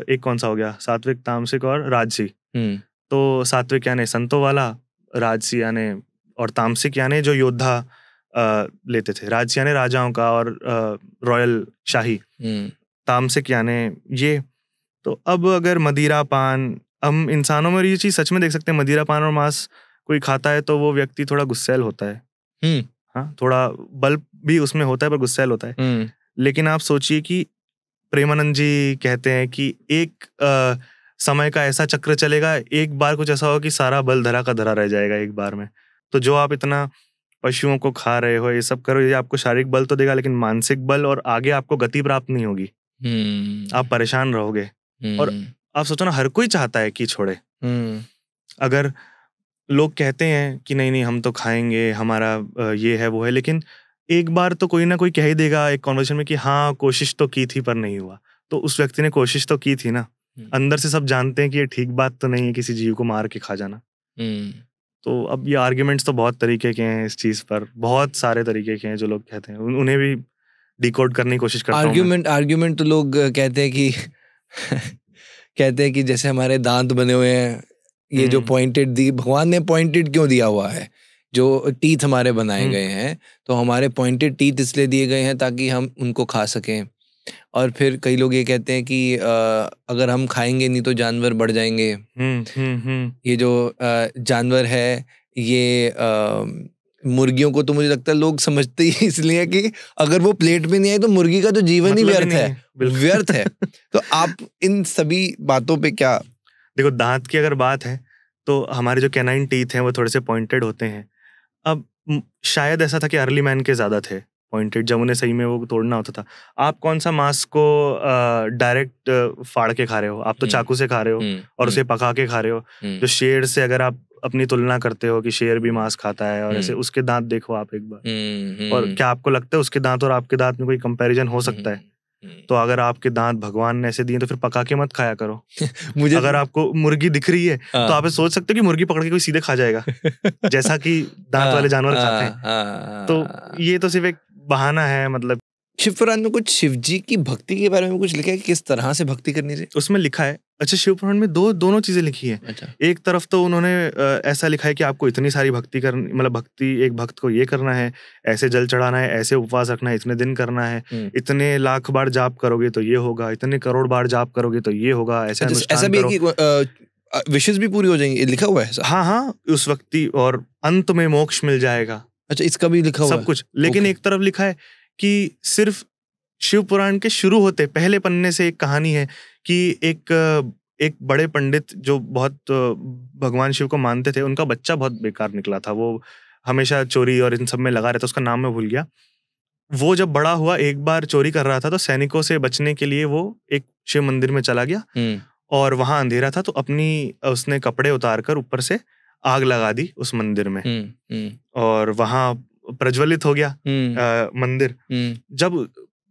एक कौन सा हो गया, सात्विक, तामसिक और राजसी। तो सात्विक यानी संतों वाला, राजसी यानी और तामसिक यानी जो योद्धा लेते थे, राजसी यानी राजाओं का और रॉयल शाही, तामसिक यानी ये। तो अब अगर मदिरा पान, हम इंसानों में ये चीज सच में देख सकते हैं, मदिरा पान और मांस कोई खाता है तो वो व्यक्ति थोड़ा गुस्सैल होता है। हाँ, थोड़ा बल भी उसमें होता है पर गुस्सैल होता है। लेकिन आप सोचिए कि प्रेमानंद जी कहते हैं कि एक समय का ऐसा चक्र चलेगा, एक बार कुछ ऐसा होगा कि सारा बल धरा का धरा रह जाएगा एक बार में। तो जो आप इतना पशुओं को खा रहे हो, ये सब करो, ये आपको शारीरिक बल तो देगा लेकिन मानसिक बल, और आगे आपको गति प्राप्त नहीं होगी। आप परेशान रहोगे। और आप सोचो ना, हर कोई चाहता है कि छोड़े। अगर लोग कहते हैं कि नहीं नहीं हम तो खाएंगे, हमारा ये है वो है, लेकिन एक बार तो कोई ना कोई कह ही देगा एक कॉन्वर्सेशन में कि हाँ कोशिश तो की थी पर नहीं हुआ। तो उस व्यक्ति ने कोशिश तो की थी ना। अंदर से सब जानते हैं कि ये ठीक बात तो नहीं है किसी जीव को मार के खा जाना। तो अब ये आर्ग्यूमेंट्स तो बहुत तरीके के हैं इस चीज पर, बहुत सारे तरीके के हैं जो लोग कहते हैं, उन्हें भी डिकोड करने की कोशिश करता हूं। आर्ग्यूमेंट तो लोग कहते हैं कि कहते हैं कि जैसे हमारे दांत बने हुए हैं, ये जो पॉइंटेड दी, भगवान ने पॉइंटेड क्यों दिया हुआ है? जो टीथ हमारे बनाए गए हैं, तो हमारे पॉइंटेड टीथ इसलिए दिए गए हैं ताकि हम उनको खा सकें। और फिर कई लोग ये कहते हैं कि अगर हम खाएंगे नहीं तो जानवर बढ़ जाएंगे। ये जो जानवर है, ये मुर्गियों को तो मुझे लगता है लोग समझते ही इसलिए कि अगर वो प्लेट में नहीं आई तो मुर्गी का तो जीवन ही व्यर्थ है, व्यर्थ है। तो आप इन सभी बातों पे क्या? देखो, दांत की अगर बात है तो हमारे जो कैनाइन टीथ हैं वो थोड़े से पॉइंटेड होते हैं। अब शायद ऐसा था कि अर्ली मैन के ज्यादा थे पॉइंटेड, जब उन्हें सही में वो तोड़ना होता था। आप कौन सा मांस को डायरेक्ट फाड़ के खा रहे हो? आप तो चाकू से खा रहे हो और उसे पका के खा रहे हो। जो शेर से अगर आप अपनी तुलना करते हो कि शेर भी मांस खाता है और ऐसे, उसके दांत देखो आप एक बार, और क्या आपको लगता है उसके दांत और आपके दांत में कोई कंपैरिजन हो सकता है? तो अगर आपके दांत भगवान ने ऐसे दिए तो फिर पका के मत खाया करो। मुझे अगर आपको मुर्गी दिख रही है तो आप सोच सकते हो कि मुर्गी पकड़ के कोई सीधे खा जाएगा जैसा कि दांत वाले जानवर खाते हैं। तो ये तो सिर्फ एक बहाना है, मतलब शिव पुराण में कुछ शिव जी की भक्ति के बारे में कुछ लिखा है कि किस तरह से भक्ति करनी चाहिए? उसमें लिखा है, अच्छा शिव पुराण में दोनों चीजें लिखी है। अच्छा। एक तरफ तो उन्होंने ऐसा लिखा है कि आपको इतनी सारी भक्ति करनी, मतलब भक्ति एक भक्त को ये करना है, ऐसे जल चढ़ाना है, ऐसे उपवास रखना है, इतने दिन करना है, इतने लाख बार जाप करोगे तो ये होगा, इतने करोड़ बार जाप करोगे तो ये होगा, ऐसे ऐसा भी है कि विशेष भी पूरी हो जाएंगी, लिखा हुआ है ऐसा? हाँ, उस व्यक्ति और अंत में मोक्ष मिल जाएगा। अच्छा, इसका भी लिखा हुआ है सब कुछ। लेकिन एक तरफ लिखा है कि सिर्फ शिव पुराण के शुरू होते पहले पन्ने से एक कहानी है कि एक बड़े पंडित जो बहुत भगवान शिव को मानते थे, उनका बच्चा बहुत बेकार निकला था, वो हमेशा चोरी और इन सब में लगा रहता, उसका नाम मैं भूल गया। वो जब बड़ा हुआ, एक बार चोरी कर रहा था तो सैनिकों से बचने के लिए वो एक शिव मंदिर में चला गया और वहां अंधेरा था, तो उसने कपड़े उतार कर ऊपर से आग लगा दी उस मंदिर में और वहां प्रज्वलित हो गया मंदिर। जब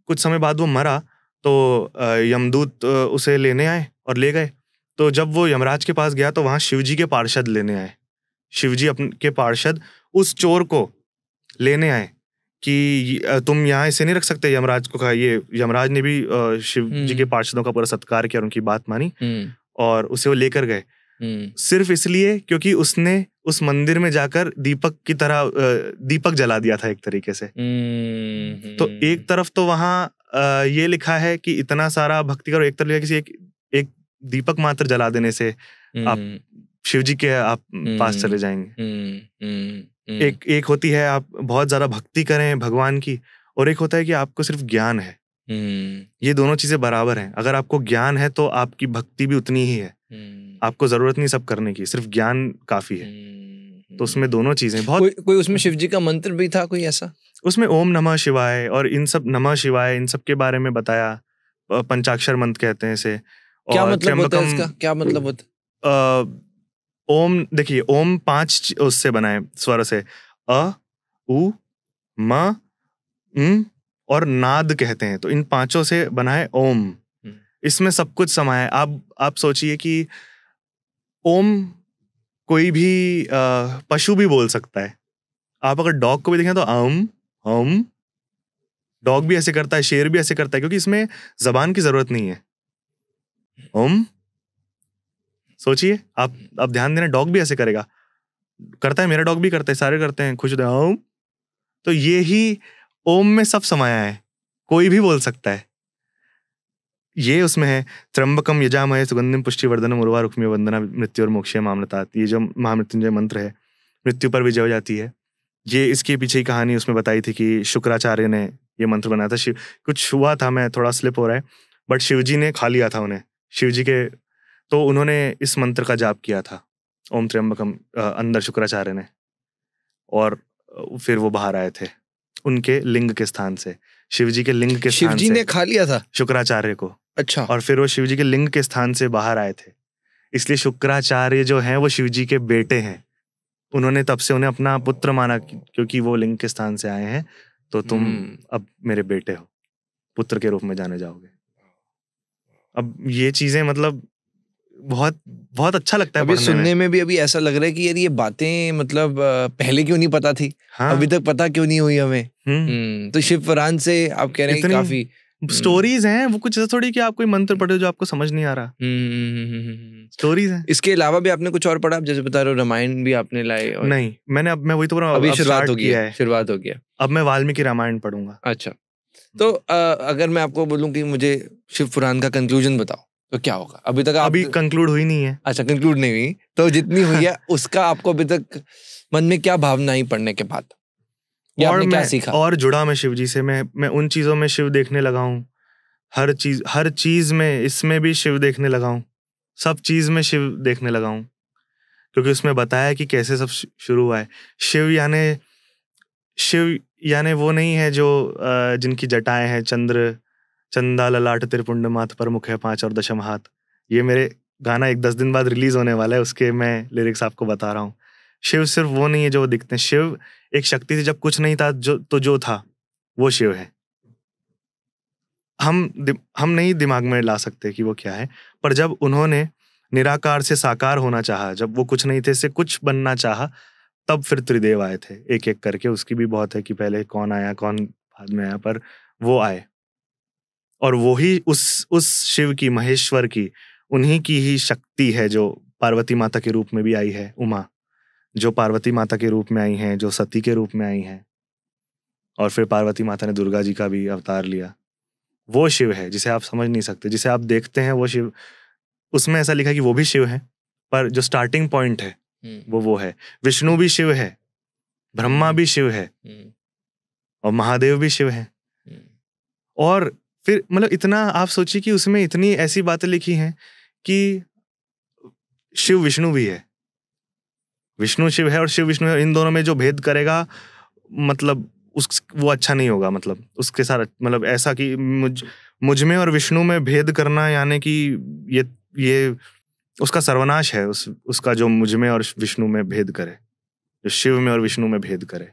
कुछ समय बाद वो मरा तो यमदूत उसे लेने आए और ले गए। तो जब वो यमराज के पास गया तो वहां शिवजी के पार्षद लेने आए, शिवजी के पार्षद उस चोर को लेने आए कि तुम यहाँ इसे नहीं रख सकते। यमराज को कहा, ये यमराज ने भी शिव जी के पार्षदों का पूरा सत्कार किया और उनकी बात मानी और उसे वो लेकर गए, सिर्फ इसलिए क्योंकि उसने उस मंदिर में जाकर दीपक की तरह दीपक जला दिया था एक तरीके से। तो एक तरफ तो वहां ये लिखा है कि इतना सारा भक्ति करो, एक तरफ लिखा किसी एक दीपक मात्र जला देने से आप शिवजी के पास चले जाएंगे। एक होती है आप बहुत ज्यादा भक्ति करें भगवान की, और एक होता है कि आपको सिर्फ ज्ञान है। ये दोनों चीजें बराबर हैं। अगर आपको ज्ञान है तो आपकी भक्ति भी उतनी ही है, आपको जरूरत नहीं सब करने की, सिर्फ ज्ञान काफी है। तो उसमें दोनों चीजें बहुत। कोई उसमें शिव जी का मंत्र भी था कोई ऐसा? उसमें ओम नमः शिवाय और इन सब नमः शिवाय इन सब के बारे में बताया, पंचाक्षर मंत्र कहते हैं इसे। क्या मतलब होता है इसका? क्या मतलब होता? ओम देखिए, ओम 5 उससे बनाए स्वर से, अ उ म और नाद कहते हैं, तो इन 5 से बना है ओम। इसमें सब कुछ समाया है। आप सोचिए कि ओम कोई भी पशु भी बोल सकता है। आप अगर डॉग को भी देखें तो डॉग भी ऐसे करता है, शेर भी ऐसे करता है, क्योंकि इसमें जबान की जरूरत नहीं है। ओम सोचिए आप ध्यान देना, डॉग भी ऐसे करेगा, करता है, मेरा डॉग भी करता है, सारे करते हैं, खुश होते हैं ओम। तो ये ही ओम में सब समाया है, कोई भी बोल सकता है। ये उसमें है त्र्यंबकम यजामहे सुगंधिम पुष्टिवर्धनम उर्वारुकमिव वंदना मृत्यु और मोक्षे मामलतात। ये जो महामृत्युंजय मंत्र है, मृत्यु पर विजय हो जाती है। ये इसके पीछे ही कहानी उसमें बताई थी कि शुक्राचार्य ने ये मंत्र बनाया था। कुछ हुआ था, मैं थोड़ा स्लिप हो रहा है, बट शिवजी ने खा लिया था उन्हें, शिवजी के, तो उन्होंने इस मंत्र का जाप किया था, ओम त्र्यंबकम, अंदर शुक्राचार्य ने, और फिर वो बाहर आए थे उनके लिंग के स्थान से, शिवजी के लिंग के स्थान से। शिवजी ने खा लिया था शुक्राचार्य को? अच्छा। और फिर वो शिवजी के लिंग के स्थान से बाहर आए थे, इसलिए शुक्राचार्य जो हैं वो शिवजी के बेटे हैं। उन्होंने तब से उन्हें अपना पुत्र माना, क्योंकि वो लिंग के स्थान से आए हैं, तो तुम अब मेरे बेटे हो, पुत्र के रूप में जाने जाओगे। अब ये चीजें मतलब बहुत बहुत अच्छा लगता है अभी सुनने में भी अभी ऐसा लग रहा है कि यार ये बातें मतलब पहले क्यों नहीं पता थी। हाँ? अभी तक पता क्यों नहीं हुई हमें। तो शिव पुराण से आप कह रहे हैं काफी स्टोरीज हैं, वो कुछ ऐसा थोड़ी कि आप कोई मंत्र पढ़े जो आपको समझ नहीं आ रहा। स्टोरीज हैं। इसके अलावा भी आपने कुछ और पढ़ा? आप जैसे बता रहे हो रामायण भी आपने लाए। और नहीं, मैं वही तो अभी शुरुआत हो गया है। शुरुआत हो गया, अब मैं वाल्मीकि रामायण पढ़ूंगा। अच्छा, तो अगर मैं आपको बोलूं कि मुझे शिव पुराण का कंक्लूजन बताओ तो क्या होगा? अभी तक अभी कंक्लूड हुई नहीं है। अच्छा, कंक्लूड नहीं हुई, तो जितनी हुई है उसका आपको अभी तक मन में क्या भावना आई पढ़ने के बाद? और आपने क्या सीखा? और जुड़ा मैं शिव जी से, मैं उन चीजों में शिव देखने लगा हूँ, हर चीज में, इसमें भी शिव देखने लगा हूँ, सब चीज में शिव देखने लगा हूँ, क्योंकि उसमें बताया कि कैसे सब शुरू हुआ है। शिव यानी वो नहीं है जो जिनकी जटाएं हैं, चंदा ललाट त्रिपुंड माथ पर मुख है 5 और दशम हाथ। ये मेरे गाना 10 दिन बाद रिलीज होने वाला है, उसके मैं लिरिक्स आपको बता रहा हूँ। शिव सिर्फ वो नहीं है जो दिखते हैं, शिव एक शक्ति थी, जब कुछ नहीं था जो था वो शिव है। हम नहीं दिमाग में ला सकते कि वो क्या है, पर जब उन्होंने निराकार से साकार होना चाहा, जब वो कुछ नहीं थे से कुछ बनना चाहा, तब फिर त्रिदेव आए थे एक एक करके। उसकी भी बहुत है कि पहले कौन आया कौन बाद में आया, पर वो आए, और वो ही उस शिव की, महेश्वर की, उन्हीं की ही शक्ति है जो पार्वती माता के रूप में भी आई है, उमा, जो पार्वती माता के रूप में आई हैं, जो सती के रूप में आई हैं, और फिर पार्वती माता ने दुर्गा जी का भी अवतार लिया। वो शिव है जिसे आप समझ नहीं सकते, जिसे आप देखते हैं वो शिव, उसमें ऐसा लिखा है कि वो भी शिव है, पर जो स्टार्टिंग पॉइंट है वो है। विष्णु भी शिव है, ब्रह्मा भी शिव है, और महादेव भी शिव है। और फिर मतलब इतना आप सोचिए कि उसमें इतनी ऐसी बातें लिखी हैं कि शिव विष्णु भी है, विष्णु शिव है और शिव विष्णु है, इन दोनों में जो भेद करेगा मतलब वो अच्छा नहीं होगा। मतलब उसके साथ मतलब ऐसा कि मुझ में और विष्णु में भेद करना, यानी कि ये उसका सर्वनाश है, उसका जो मुझ में और विष्णु में भेद करे, जो शिव में और विष्णु में भेद करे।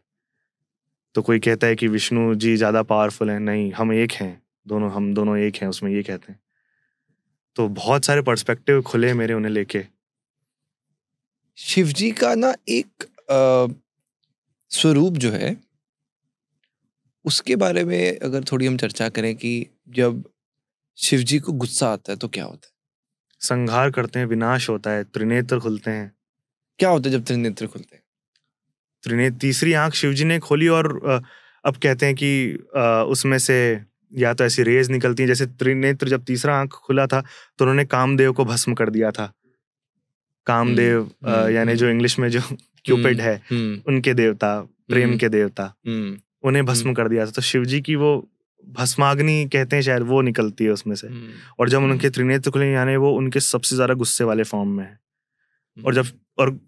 तो कोई कहता है कि विष्णु जी ज्यादा पावरफुल हैं, नहीं, हम एक हैं, हम दोनों एक हैं, उसमें ये कहते हैं। तो बहुत सारे पर्सपेक्टिव खुले मेरे उन्हें लेके। शिव जी का ना एक स्वरूप जो है उसके बारे में अगर थोड़ी हम चर्चा करें कि जब शिव जी को गुस्सा आता है तो क्या होता है? संहार करते हैं, विनाश होता है, त्रिनेत्र खुलते हैं। क्या होता है जब त्रिनेत्र खुलते हैं? तीसरी आंख शिव जी ने खोली, और अब कहते हैं कि उसमें से या तो ऐसी रेज निकलती है, जैसे त्रिनेत्र जब तीसरा आंख खुला था तो उन्होंने कामदेव को भस्म कर दिया था। कामदेव यानी जो इंग्लिश में जो क्यूपिड है, उनके देवता, प्रेम के देवता, उन्हें भस्म कर दिया था। तो शिव जी की वो भस्माग्नि कहते हैं शायद, वो निकलती है उसमें से। और जब उनके त्रिनेत्र खुले, यानी वो उनके सबसे ज्यादा गुस्से वाले फॉर्म में है। और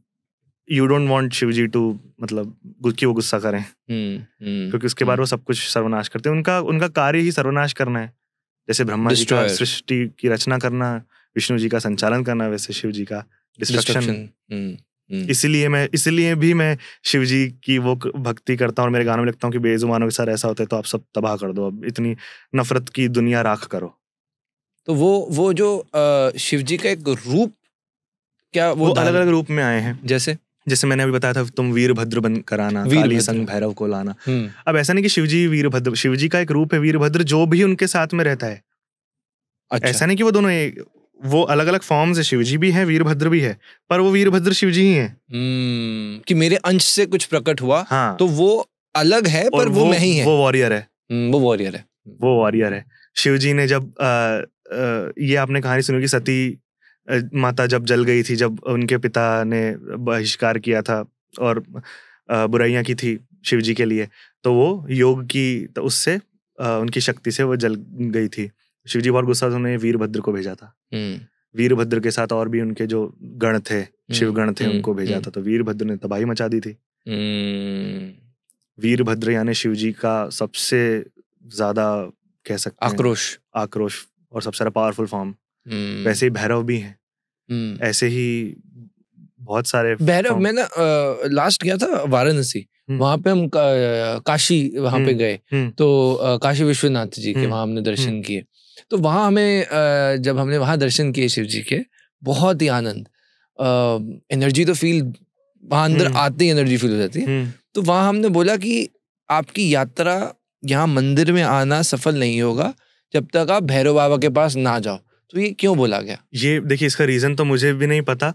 you don't want Shiv ji to मतलब कि वो गुस्सा करें, क्योंकि उसके बाद वो सब कुछ सर्वनाश करते हैं। उनका कार्य ही सर्वनाश करना है। जैसे ब्रह्मा जी का सृष्टि की रचना करना, विष्णु जी का संचालन करना, वैसे शिव जी का डिस्ट्रक्शन। इसलिए भी मैं शिव जी की वो भक्ति करता हूँ और मेरे गानों में लिखता हूँ कि बेजुबानों के साथ ऐसा होता है तो आप सब तबाह कर दो, अब इतनी नफरत की दुनिया राख करो। तो वो जो शिव जी का एक रूप, क्या वो अलग अलग रूप में आए हैं? जैसे मैंने अभी बताया था, तुम वीरभद्र बन कराना, काली संग भैरव को लाना। अब ऐसा नहीं कि शिव जी वीरभद्र, शिव जी का एक रूप है वीरभद्र जो भी उनके साथ में रहता है। अच्छा। ऐसा नहीं कि वो दोनों वो अलग अलग फॉर्म्स है, शिव जी भी है, वीरभद्र भी है, पर वो वीरभद्र शिव जी ही हैं। कि मेरे अंश से कुछ प्रकट हुआ। हाँ। तो वो अलग है, पर वो मैं ही है। वो वॉरियर है। वो वॉरियर है। शिव जी ने जब ये आपने कहानी सुनी कि सती माता जब जल गई थी, जब उनके पिता ने बहिष्कार किया था और बुराइयां की थी शिव जी के लिए, तो वो योग की, तो उससे उनकी शक्ति से वो जल गई थी। शिव जी बहुत गुस्सा था, उन्होंने वीरभद्र को भेजा था। वीरभद्र के साथ और भी उनके जो गण थे, शिव गण थे, उनको भेजा था। तो वीरभद्र ने तबाही मचा दी थी। वीरभद्र यानी शिव जी का सबसे ज्यादा कह सकते हैं आक्रोश और सबसे ज्यादा पावरफुल फॉर्म। वैसे ही भैरव भी हैं। ऐसे ही बहुत सारे भैरव। मैं ना लास्ट गया था वाराणसी, वहां पे हम काशी वहां पे गए, तो काशी विश्वनाथ जी के वहां हमने दर्शन किए। तो वहां हमें जब हमने वहां दर्शन किए शिव जी के, बहुत ही आनंद, एनर्जी तो फील, वहां अंदर आते ही एनर्जी फील हो जाती है। तो वहां हमने बोला कि आपकी यात्रा यहाँ मंदिर में आना सफल नहीं होगा जब तक आप भैरव बाबा के पास ना जाओ। तो ये क्यों बोला गया? ये देखिए, इसका रीजन तो मुझे भी नहीं पता।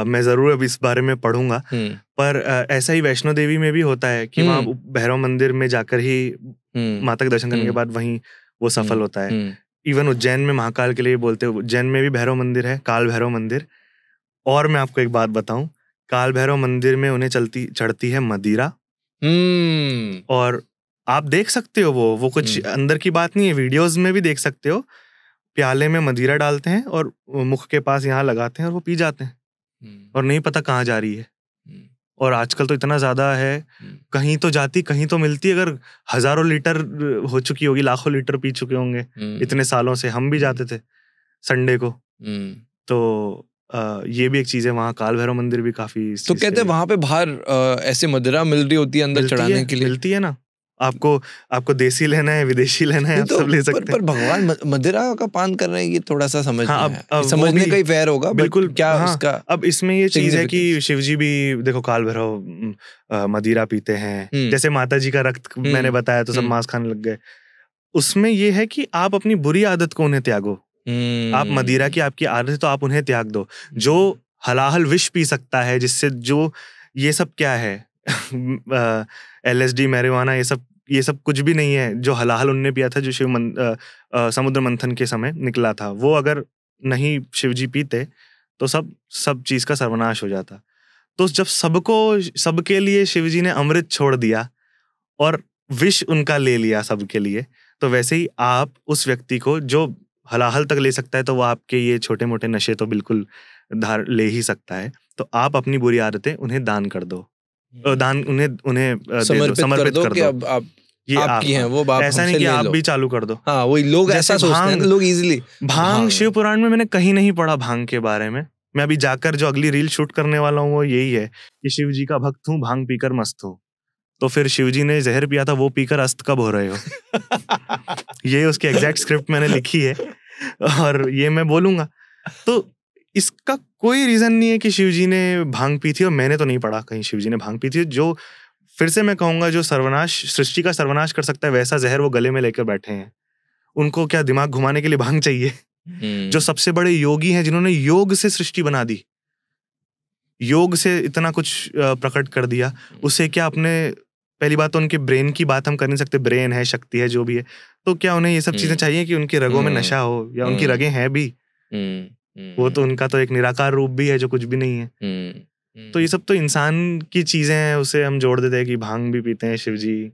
मैं जरूर अब इस बारे में पढ़ूंगा। पर ऐसा ही वैष्णो देवी में भी होता है कि वहाँ भैरव मंदिर में जाकर ही माता के दर्शन करने के बाद वहीं वो सफल होता है। इवन उज्जैन में महाकाल के लिए बोलते हैं, उज्जैन में भी भैरव मंदिर है, काल भैरव मंदिर। और मैं आपको एक बात बताऊं, काल भैरव मंदिर में उन्हें चढ़ती है मदिरा। और आप देख सकते हो वो कुछ अंदर की बात नहीं है, वीडियोस में भी देख सकते हो। प्याले में मदिरा डालते हैं और मुख के पास यहाँ लगाते हैं और वो पी जाते हैं और नहीं पता कहाँ जा रही है। और आजकल तो इतना ज्यादा है, कहीं तो जाती, कहीं तो मिलती। अगर हजारों लीटर हो चुकी होगी, लाखों लीटर पी चुके होंगे इतने सालों से। हम भी जाते थे संडे को। तो ये भी एक चीज है वहाँ, काल भैरव मंदिर भी काफी। तो कहते हैं वहां पे बाहर ऐसे मदिरा मिल रही होती है अंदर चढ़ाने के लिए। मिलती है ना, आपको देसी लेना है, विदेशी लेना है, आप सब ले सकते हैं। पर भगवान मदिरा का पान कर रहे हैं, ये थोड़ा सा समझने का ही फेयर होगा। बिल्कुल क्या उसका अब इसमें ये चीज है कि शिवजी भी देखो काल भैरव मदिरा पीते हैं। जैसे माता जी का रक्त मैंने बताया तो सब मांस खाने लग गए। उसमें ये है कि आप अपनी बुरी आदत को उन्हें त्यागो। आप मदिरा की आपकी आदत है तो आप उन्हें त्याग दो। जो हलाहल विष पी सकता है, जिससे जो ये सब क्या है LSD, मैरिजुआना, ये सब कुछ भी नहीं है जो हलाहल उनने पिया था, जो समुद्र मंथन के समय निकला था। वो अगर नहीं शिवजी पीते तो सब चीज का सर्वनाश हो जाता। तो जब सबके लिए शिवजी ने अमृत छोड़ दिया और विष उनका ले लिया सबके लिए, तो वैसे ही आप उस व्यक्ति को जो हलाहल तक ले सकता है, तो वो आपके ये छोटे मोटे नशे तो बिल्कुल ले ही सकता है। तो आप अपनी बुरी आदतें उन्हें दान कर दो, उन्हें समर्पित कर दो। अब आप ये आपकी हैं, वो बाप ऐसा नहीं कि आप भी चालू कर दो। हाँ, वही लोग ऐसा सोचते हैं लोग इजीली। भांग शिव पुराण में मैंने कहीं नहीं पढ़ा भांग के बारे में। मैं अभी जाकर जो अगली रील शूट करने वाला हूँ वो यही है कि शिव जी का भक्त हूँ, भांग पीकर मस्त हूँ। तो फिर शिवजी ने जहर पिया था, वो पीकर अस्त कब हो रहे हो? ये उसकी एग्जैक्ट स्क्रिप्ट मैंने लिखी है और ये मैं बोलूंगा। तो इसका कोई रीजन नहीं है कि शिवजी ने भांग पी थी, और मैंने तो नहीं पढ़ा कहीं शिवजी ने भांग पी थी। जो फिर से मैं कहूंगा, जो सृष्टि का सर्वनाश कर सकता है वैसा जहर वो गले में लेकर बैठे हैं। उनको क्या दिमाग घुमाने के लिए भांग चाहिए? जो सबसे बड़े योगी हैं, जिन्होंने योग से सृष्टि बना दी, योग से इतना कुछ प्रकट कर दिया, उससे क्या अपने, पहली बात तो उनके ब्रेन की बात हम कर नहीं सकते, ब्रेन है, शक्ति है, जो भी है, तो क्या उन्हें ये सब चीजें चाहिए कि उनकी रगों में नशा हो? या उनकी रगें हैं भी, वो तो उनका तो एक निराकार रूप भी है जो कुछ भी नहीं है। तो ये सब तो इंसान की चीजें हैं, उसे हम जोड़ देते हैं कि भांग भी पीते हैं शिवजी,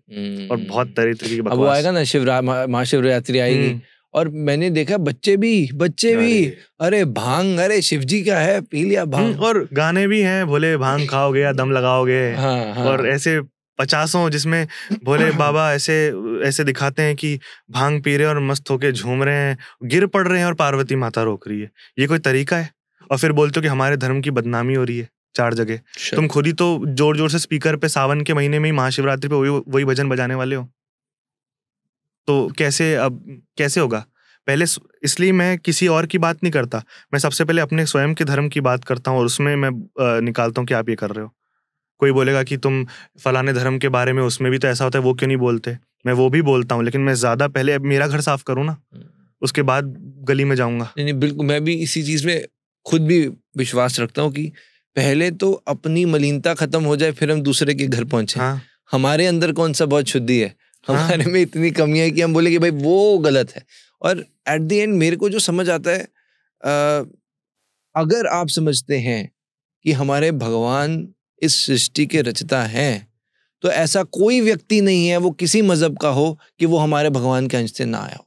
और बहुत तरह की बकवास। अब वो आएगा ना महाशिवरात्रि आएगी, और मैंने देखा बच्चे भी अरे भांग, अरे शिवजी का है, पी लिया भांग। और गाने भी हैं, भोले भांग खाओगे या दम लगाओगे। हाँ। और ऐसे 50 जिसमें भोले बाबा ऐसे दिखाते हैं कि भांग पी रहे हैं और मस्त होके झूम रहे हैं, गिर पड़ रहे हैं और पार्वती माता रोक रही है। ये कोई तरीका है? और फिर बोलते हो कि हमारे धर्म की बदनामी हो रही है 4 जगह। तुम खुद ही तो जोर जोर से स्पीकर पे सावन के महीने में ही महाशिवरात्रि पे वही भजन बजाने वाले हो। तो कैसे होगा? पहले इसलिए मैं किसी और की बात नहीं करता, मैं सबसे पहले अपने स्वयं के धर्म की बात करता हूँ, और उसमें मैं निकालता हूँ कि आप ये कर रहे हो। कोई बोलेगा कि तुम फलाने धर्म के बारे में, उसमें भी तो ऐसा होता है, वो क्यों नहीं बोलते? मैं वो भी बोलता हूँ, लेकिन मैं ज्यादा पहले अब मेरा घर साफ करूँ ना, उसके बाद गली में जाऊंगा। नहीं, बिल्कुल, मैं भी इसी चीज में खुद भी विश्वास रखता हूँ कि पहले तो अपनी मलिनता खत्म हो जाए, फिर हम दूसरे के घर पहुंचे। हाँ। हमारे अंदर कौन सा बहुत शुद्धि है, हमारे में इतनी कमी है कि हम बोले कि भाई वो गलत है। और एट द एंड मेरे को जो समझ आता है, अगर आप समझते हैं कि हमारे भगवान इस सृष्टि के रचता हैं, तो ऐसा कोई व्यक्ति नहीं है, वो किसी मजहब का हो, कि वो हमारे भगवान के अंश से ना आया हो।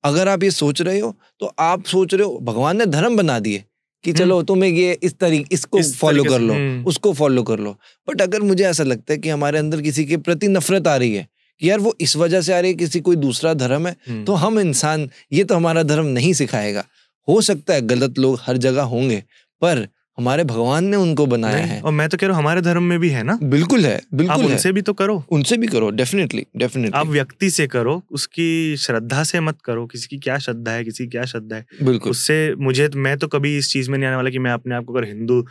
अगर आप ये सोच रहे हो तो आप सोच रहे हो भगवान ने धर्म बना दिए कि चलो तुम्हें ये इसको फॉलो कर लो, उसको फॉलो कर लो। बट अगर मुझे ऐसा लगता है कि हमारे अंदर किसी के प्रति नफरत आ रही है कि यार वो इस वजह से आ रही है, किसी कोई दूसरा धर्म है, तो हम इंसान, ये तो हमारा धर्म नहीं सिखाएगा। हो सकता है गलत लोग हर जगह होंगे, पर हमारे भगवान ने उनको बनाया है। और मैं तो कह रहा हूँ हमारे धर्म में भी है ना। बिल्कुल है, बिल्कुल आप उनसे भी तो करो, उनसे भी करो, डेफिनेटली। आप व्यक्ति से करो, उसकी श्रद्धा से मत करो। किसी की क्या श्रद्धा है, किसी की क्या श्रद्धा है, बिल्कुल उससे मैं तो कभी इस चीज में नहीं आने वाला कि मैं अपने आप को अगर हिंदू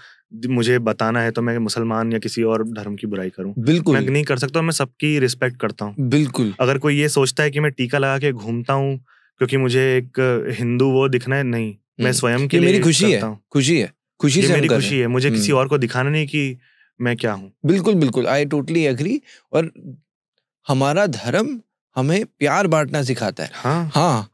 मुझे बताना है तो मैं मुसलमान या किसी और धर्म की बुराई करूं। बिल्कुल मैं नहीं कर सकता, मैं सबकी रिस्पेक्ट करता हूँ। बिल्कुल। अगर कोई ये सोचता है कि मैं टीका लगा के घूमता हूँ क्योंकि मुझे एक हिंदू वो दिखना है, नहीं, मैं स्वयं के लिए मेरी खुशी है, खुशी से मेरी खुशी है, मुझे किसी और को दिखाना नहीं कि मैं क्या हूँ। बिल्कुल, आई टोटली एग्री। और हमारा धर्म हमें प्यार बांटना सिखाता है। हाँ,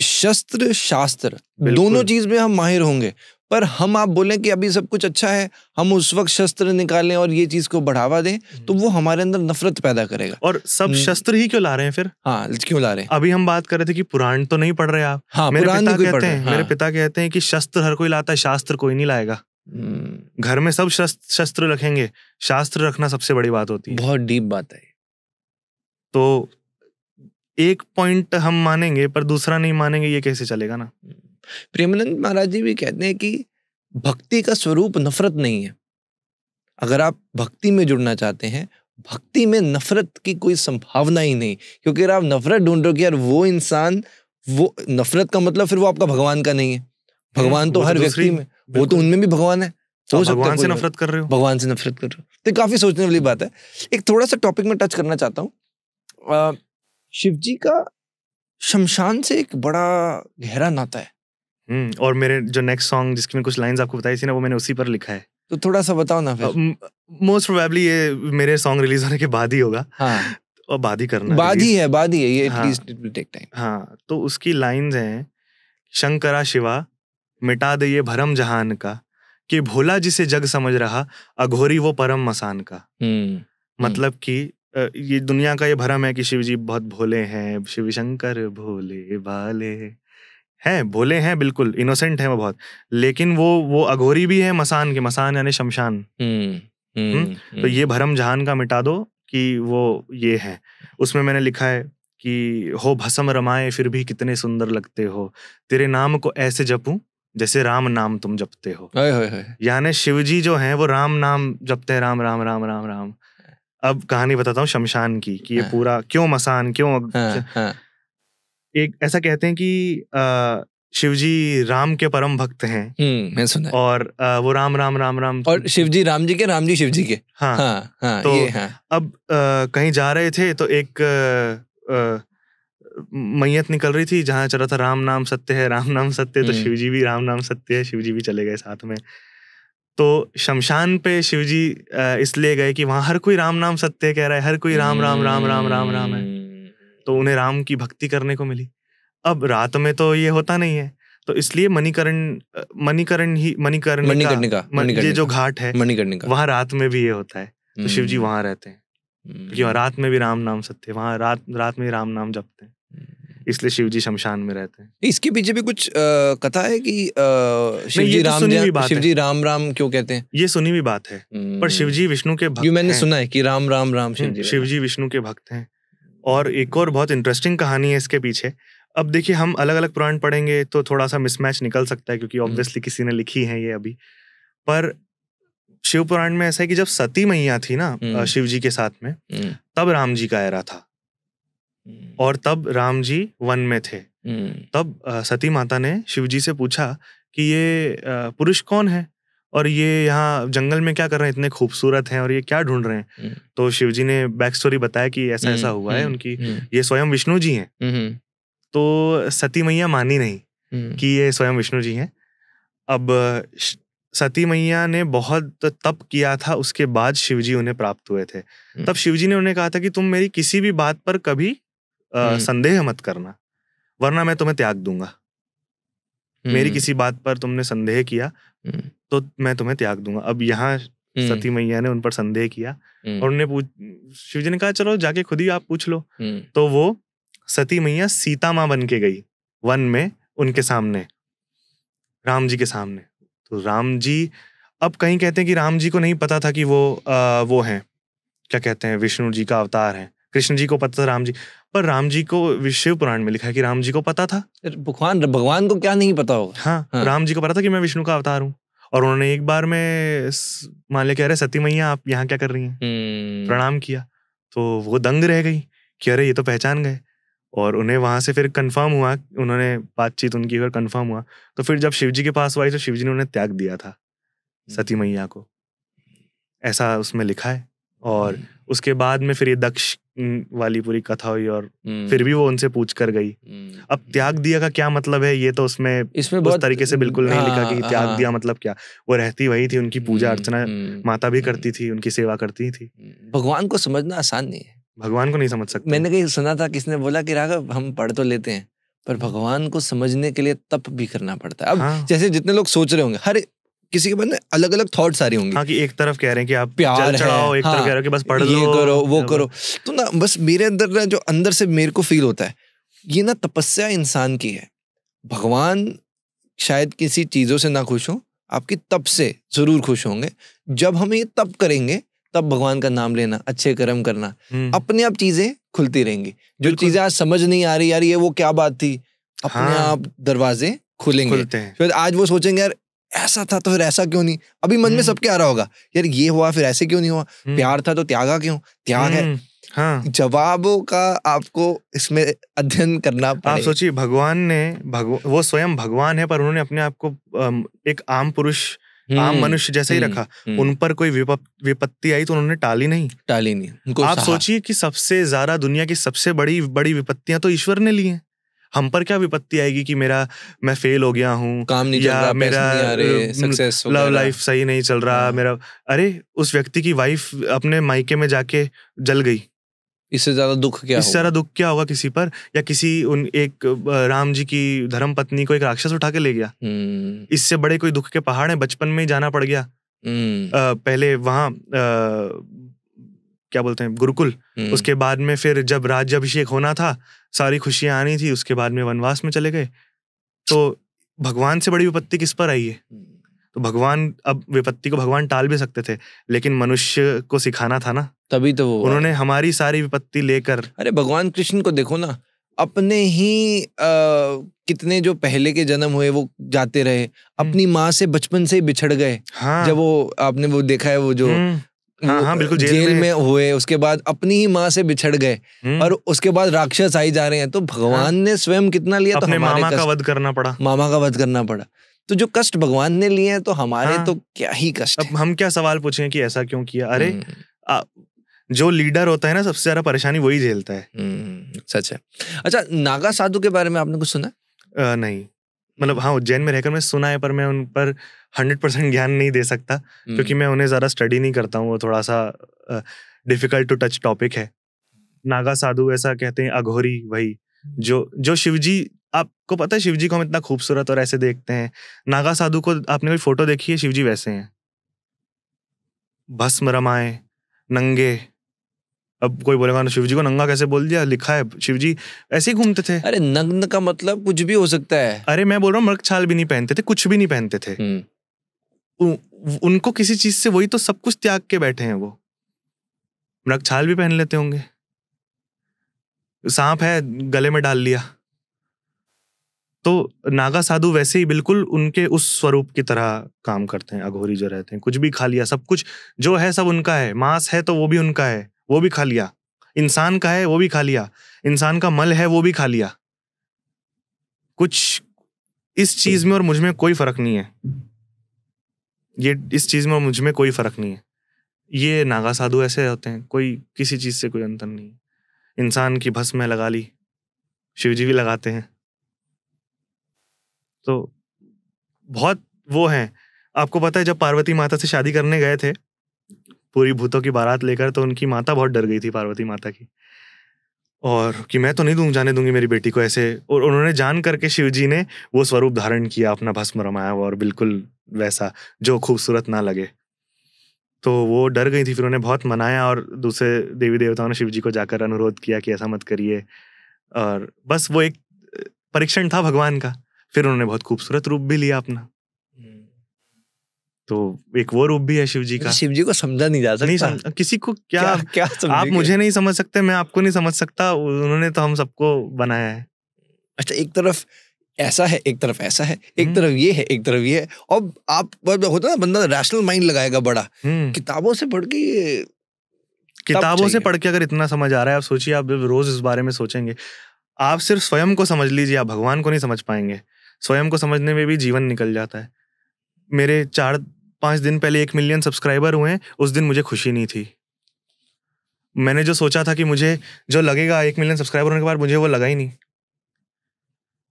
शस्त्र शास्त्र दोनों चीज में हम माहिर होंगे, पर हम आप बोलें कि अभी सब कुछ अच्छा है, हम उस वक्त शस्त्र निकालें और ये चीज को बढ़ावा दें, तो वो हमारे अंदर नफरत पैदा करेगा। और सब शस्त्र ही क्यों ला रहे हैं फिर? हाँ, क्यों ला रहे हैं? अभी हम बात कर रहे थे कि पुराण तो नहीं पढ़ रहे आप। हाँ, मेरे पिता कहते हैं कि शस्त्र हर कोई लाता है, शास्त्र कोई नहीं लाएगा। घर में सब शस्त्र रखेंगे, शास्त्र रखना सबसे बड़ी बात होती है। बहुत डीप बात है। तो एक पॉइंट हम मानेंगे पर दूसरा नहीं मानेंगे, ये कैसे चलेगा ना। प्रेमानंद महाराज जी भी कहते हैं कि भक्ति का स्वरूप नफरत नहीं है। अगर आप भक्ति में जुड़ना चाहते हैं, भक्ति में नफरत की कोई संभावना ही नहीं, क्योंकि अगर आप नफरत ढूंढ रहे हो कि यार वो इंसान, वो नफरत का मतलब फिर वो आपका भगवान का नहीं है। भगवान तो हर व्यक्ति में, वो तो उनमें भी भगवान है। हो सकता है भगवान से नफरत कर रहे हो, भगवान से नफरत कर रहे हो, तो काफी सोचने वाली बात है। एक थोड़ा सा टॉपिक में टच करना चाहता हूँ। शिव जी का शमशान से एक बड़ा गहरा नाता है। और मेरे जो नेक्स्ट सॉन्ग जिसकी मैं कुछ लाइंस आपको बताई थी ना, वो मैंने उसी पर लिखा है। तो थोड़ा सा बताओ ना फिर। मोस्ट प्रोबेबली ये मेरे सॉन्ग रिलीज होने के बाद ही होगा। हाँ, और बाद ही करना, बाद ही है ये, हाँ, at least it will take time. हाँ, तो उसकी लाइंस हैं, शंकरा शिवा मिटा दे ये भरम जहान का, कि भोला जिसे जग समझ रहा, अघोरी वो परम मसान का। मतलब कि ये दुनिया का ये भरम है कि शिव जी बहुत भोले हैं, शिव शंकर भोले भाले हैं, भोले हैं, बिल्कुल इनोसेंट है वो बहुत, लेकिन वो अघोरी भी है मसान के, मसान यानी शमशान। तो ये भरम जहान का मिटा दो कि वो ये है। उसमें मैंने लिखा है कि हो भस्म रमाए फिर भी कितने सुंदर लगते हो, तेरे नाम को ऐसे जपूं जैसे राम नाम तुम जपते हो। यानी शिव जी जो हैं वो राम नाम जपते हैं, राम राम राम राम राम। अब कहानी बताता हूँ शमशान की, कि ये पूरा क्यों मसान, क्यों एक ऐसा कहते हैं कि शिवजी राम के परम भक्त हैं। मैं सुना है। और वो राम राम राम राम, और शिवजी राम जी के, राम जी शिव जी के। हाँ, तो ये हाँ। अब कहीं जा रहे थे तो एक मैयत निकल रही थी जहाँ चल रहा था राम नाम सत्य है, राम नाम सत्य, तो शिवजी भी राम नाम सत्य है, शिवजी भी चले गए साथ में। तो शमशान पे शिवजी इसलिए गए कि वहां हर कोई राम नाम सत्य कह रहा है, हर कोई राम राम राम राम राम राम है, तो उन्हें राम की भक्ति करने को मिली। अब रात में तो ये होता नहीं है, तो इसलिए मणिकर्ण ये जो घाट है वहां रात में भी ये होता है, तो शिवजी वहां रहते हैं क्योंकि रात में भी राम नाम सत्य, वहां रात में राम नाम जपते हैं, इसलिए शिवजी शमशान में रहते हैं। इसके पीछे भी कुछ कथा है कि शिवजी राम राम क्यों कहते हैं? ये सुनी हुई बात है, पर शिवजी विष्णु के भक्त हैं। मैंने सुना है कि राम राम राम शिवजी विष्णु के भक्त हैं। और एक और बहुत इंटरेस्टिंग कहानी है इसके पीछे। अब देखिए, हम अलग अलग पुराण पढ़ेंगे तो थोड़ा सा मिसमैच निकल सकता है, क्योंकि ऑब्वियसली किसी ने लिखी है ये अभी। पर शिव पुराण में ऐसा है कि जब सती मैया थी ना शिव जी के साथ में, तब राम जी का एरा था और तब राम जी वन में थे। तब सती माता ने शिव जी से पूछा कि ये पुरुष कौन है और ये यहाँ जंगल में क्या कर रहे हैं, इतने खूबसूरत हैं और ये क्या ढूंढ रहे हैं। तो शिव जी ने बैक स्टोरी बताया कि ऐसा ऐसा हुआ है, उनकी ये स्वयं विष्णु जी हैं। तो सती मैया मानी नहीं कि ये स्वयं विष्णु जी हैं। अब सती मैया ने बहुत तप किया था, उसके बाद शिवजी उन्हें प्राप्त हुए थे। तब शिवजी ने उन्हें कहा था कि तुम मेरी किसी भी बात पर कभी संदेह मत करना, वरना मैं तुम्हें त्याग दूंगा। मेरी किसी बात पर तुमने संदेह किया तो मैं तुम्हें त्याग दूंगा। अब यहाँ सती मैया ने उन पर संदेह किया और उन्हें शिवजी ने कहा चलो जाके खुद ही आप पूछ लो। तो वो सती मैया सीता माँ बन के गई वन में उनके सामने, राम जी के सामने। तो राम जी, अब कहीं कहते हैं कि राम जी को नहीं पता था कि वो हैं, क्या कहते हैं, विष्णु जी का अवतार है। कृष्ण जी को पता था राम जी, पर राम जी को शिव पुराण में लिखा है कि राम जी को पता था। भगवान को क्या नहीं पता होगा। हाँ, राम जी को पता था कि मैं विष्णु का अवतार हूँ। और उन्होंने एक बार में मान लिया कि अरे सती मैया आप यहाँ क्या कर रही हैं, प्रणाम किया। तो वो दंग रह गई कि अरे ये तो पहचान गए। और उन्हें वहां से फिर कंफर्म हुआ, उन्होंने बातचीत उनकी फिर कंफर्म हुआ। तो फिर जब शिवजी के पास आई तो शिवजी ने उन्हें त्याग दिया था, सती मैया को, ऐसा उसमें लिखा है। और उसके बाद में फिर ये दक्ष वाली पूरी कथा हुई और फिर भी वो उनसे पूछ कर गई। अब त्याग दिया का क्या मतलब है, ये तो इसमें उस तरीके से बिल्कुल नहीं लिखा कि त्याग दिया मतलब क्या। वो रहती वही थी, उनकी पूजा अर्चना माता भी करती थी, उनकी सेवा करती थी। भगवान को समझना आसान नहीं है, भगवान को नहीं समझ सकते। मैंने कहीं सुना था, किसने बोला कि राघव हम पढ़ तो लेते हैं पर भगवान को समझने के लिए तप भी करना पड़ता है। अब जैसे जितने लोग सोच रहे होंगे, हर किसी के मन में अलग अलग थॉट्स आ रही होंगी। हाँ, कि एक तरफ कह रहे हैं कि आप प्यार जल चढ़ाओ, एक तरफ कह रहे हो कि बस पढ़ लो, ये करो वो करो। तो ना बस मेरे अंदर ना, जो अंदर से मेरे को फील होता है, ये ना तपस्या इंसान की है। भगवान शायद किसी चीजों से ना खुश हो, आपकी तप से जरूर खुश होंगे। जब हम ये तप करेंगे तब भगवान का नाम लेना, अच्छे कर्म करना, अपने आप चीजें खुलती रहेंगी। जो चीजें आज समझ नहीं आ रही, यार ये वो क्या बात थी, अपने आप दरवाजे खुलेंगे। फिर आज वो सोचेंगे यार ऐसा था तो फिर ऐसा क्यों नहीं। अभी मन में सबके आ रहा होगा यार ये हुआ फिर ऐसे क्यों नहीं हुआ, प्यार था तो त्यागा क्यों, त्याग है। हाँ, जवाबों का आपको इसमें अध्ययन करना पड़ेगा। आप सोचिए, भगवान ने वो स्वयं भगवान है, पर उन्होंने अपने आप को एक आम पुरुष, आम मनुष्य जैसे ही रखा। उन पर कोई विपत्ति आई तो उन्होंने टाली नहीं। आप सोचिए कि सबसे ज्यादा दुनिया की सबसे बड़ी विपत्तियां तो ईश्वर ने ली हैं। हम पर क्या विपत्ति आएगी कि मैं फेल हो गया हूँ, काम नहीं चल रहा, पैसे नहीं आ रहे, सक्सेस लव लाइफ सही नहीं चल रहा मेरा। अरे उस व्यक्ति की वाइफ अपने मायके में जाके जल गई, इससे ज्यादा दुख क्या इससे ज्यादा दुख क्या होगा किसी पर? या किसी एक राम जी की धर्म पत्नी को एक राक्षस उठा के ले गया, इससे बड़े कोई दुख के पहाड़ है? बचपन में ही जाना पड़ गया। पहले वहां क्या बोलते हैं, गुरुकुल, उसके बाद में फिर जब राज्याभिषेक होना था, सारी खुशियां आनी थी, उसके बाद में वनवास में चले गए। तो भगवान से बड़ी विपत्ति किस पर आई है? तो भगवान, अब विपत्ति को भगवान टाल भी सकते थे, लेकिन मनुष्य को सिखाना था ना, तभी तो वो उन्होंने हमारी सारी विपत्ति लेकर। अरे भगवान कृष्ण को देखो ना, अपने ही कितने जो पहले के जन्म हुए वो जाते रहे, अपनी माँ से बचपन से ही बिछड़ गए। हाँ। जब वो आपने वो देखा है वो जो हाँ, बिल्कुल जेल में हुए, उसके बाद अपनी ही माँ से बिछड़ गए और उसके बाद राक्षस आई जा रहे हैं। तो भगवान ने स्वयं कितना लिया, तो अपने हमारे मामा का वध करना पड़ा, मामा का वध करना पड़ा। तो जो कष्ट भगवान ने लिए हैं, तो हमारे तो क्या ही कष्ट। अब हम क्या सवाल पूछें कि ऐसा क्यों किया? अरे जो लीडर होता है ना, सबसे ज्यादा परेशानी वही झेलता है। सच है। अच्छा, नागा साधु के बारे में आपने कुछ सुना? नहीं, मतलब हाँ, उज्जैन में रहकर मैं सुना है, पर मैं उन पर 100% ज्ञान नहीं दे सकता, क्योंकि मैं उन्हें ज्यादा स्टडी नहीं करता हूँ। वो थोड़ा सा डिफिकल्ट टू टच टॉपिक है। नागा साधु ऐसा कहते हैं, अघोरी वही जो शिवजी, आपको पता है शिवजी को हम इतना खूबसूरत और ऐसे देखते हैं। नागा साधु को आपने कोई फोटो देखी है? शिवजी वैसे हैं, भस्म रमाए, नंगे। अब कोई बोलेगा ना, शिवजी को नंगा कैसे बोल दिया? लिखा है शिवजी ऐसे ही घूमते थे। अरे नग्न का मतलब कुछ भी हो सकता है। अरे मैं बोल रहा हूँ, मृग छाल भी नहीं पहनते थे, कुछ भी नहीं पहनते थे। उनको किसी चीज से, वही तो सब कुछ त्याग के बैठे हैं वो। मृग छाल भी पहन लेते होंगे, सांप है गले में डाल लिया। तो नागा साधु वैसे ही बिल्कुल उनके उस स्वरूप की तरह काम करते हैं। अघोरी जो रहते हैं, कुछ भी खा लिया, सब कुछ जो है सब उनका है। मांस है तो वो भी उनका है, वो भी खा लिया। इंसान का है वो भी खा लिया, इंसान का मल है वो भी खा लिया। कुछ इस चीज में और मुझ में कोई फर्क नहीं है। इस चीज में और मुझ में कोई फर्क नहीं है। ये नागा साधु ऐसे होते हैं, कोई किसी चीज से कोई अंतर नहीं। इंसान की भस्म में लगा ली, शिवजी भी लगाते हैं। तो बहुत वो हैं। आपको पता है, जब पार्वती माता से शादी करने गए थे पूरी भूतों की बारात लेकर, तो उनकी माता बहुत डर गई थी, पार्वती माता की, और कि मैं तो नहीं जाने दूंगी मेरी बेटी को ऐसे। और उन्होंने जान करके शिवजी ने वो स्वरूप धारण किया, अपना भस्म रमाया और बिल्कुल वैसा जो खूबसूरत ना लगे। तो वो डर गई थी, फिर उन्हें बहुत मनाया, और दूसरे देवी देवताओं ने शिवजी को जाकर अनुरोध किया कि ऐसा मत करिए। और बस वो एक परीक्षण था भगवान का। फिर उन्होंने बहुत खूबसूरत रूप भी लिया अपना। तो एक वो रूप भी है शिवजी का। शिवजी को समझा नहीं जा सकता। नहीं किसी को क्या आप मुझे नहीं समझ सकते, मैं आपको नहीं समझ सकता। उन्होंने तो हम सबको बनाया है। अच्छा, एक तरफ ऐसा है, एक तरफ ऐसा है, एक तरफ ये है, एक तरफ ये है। और आप होता है ना, बंदा रैशनल माइंड लगाएगा बड़ा, किताबों से पढ़ के, किताबों से पढ़ के अगर इतना समझ आ रहा है, आप सोचिए, आप रोज इस बारे में सोचेंगे। आप सिर्फ स्वयं को समझ लीजिए, आप भगवान को नहीं समझ पाएंगे। स्वयं को समझने में भी जीवन निकल जाता है। मेरे 4-5 दिन पहले 1 मिलियन सब्सक्राइबर हुए, उस दिन मुझे खुशी नहीं थी। मैंने जो सोचा था कि मुझे जो लगेगा 1 मिलियन सब्सक्राइबर होने के बाद, मुझे वो लगा ही नहीं।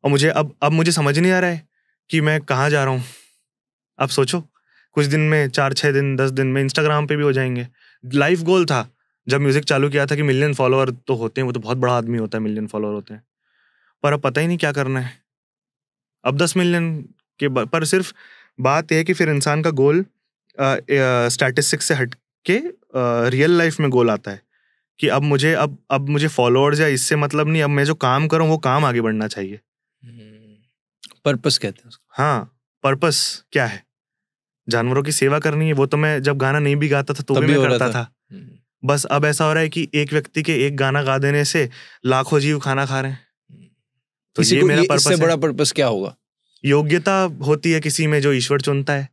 और मुझे अब मुझे समझ नहीं आ रहा है कि मैं कहाँ जा रहा हूँ। अब सोचो, कुछ दिन में, 4-6 दिन, 10 दिन में इंस्टाग्राम पे भी हो जाएंगे। लाइफ गोल था जब म्यूजिक चालू किया था कि मिलियन फॉलोअर तो होते हैं, वो तो बहुत बड़ा आदमी होता है, मिलियन फॉलोअर होते हैं। पर अब पता ही नहीं क्या करना है। अब 10 मिलियन के पर सिर्फ बात यह है कि फिर इंसान का गोल स्टैटिस्टिक्स से हट के रियल लाइफ में गोल आता है कि अब मुझे फॉलोअर्स या इससे मतलब नहीं, अब मैं जो काम करूँ वो काम आगे बढ़ना चाहिए। पर्पस कहते हैं उसको। हाँ, पर्पस क्या है? जानवरों की सेवा करनी है। वो तो मैं जब गाना नहीं भी गाता था तो भी मैं करता था। बस अब ऐसा हो रहा है कि एक व्यक्ति के एक गाना गा देने से लाखों जीव खाना खा रहे हैं। तो ये मेरा पर्पस है। इससे बड़ा पर्पस क्या होगा? योग्यता होती है किसी में जो ईश्वर चुनता है।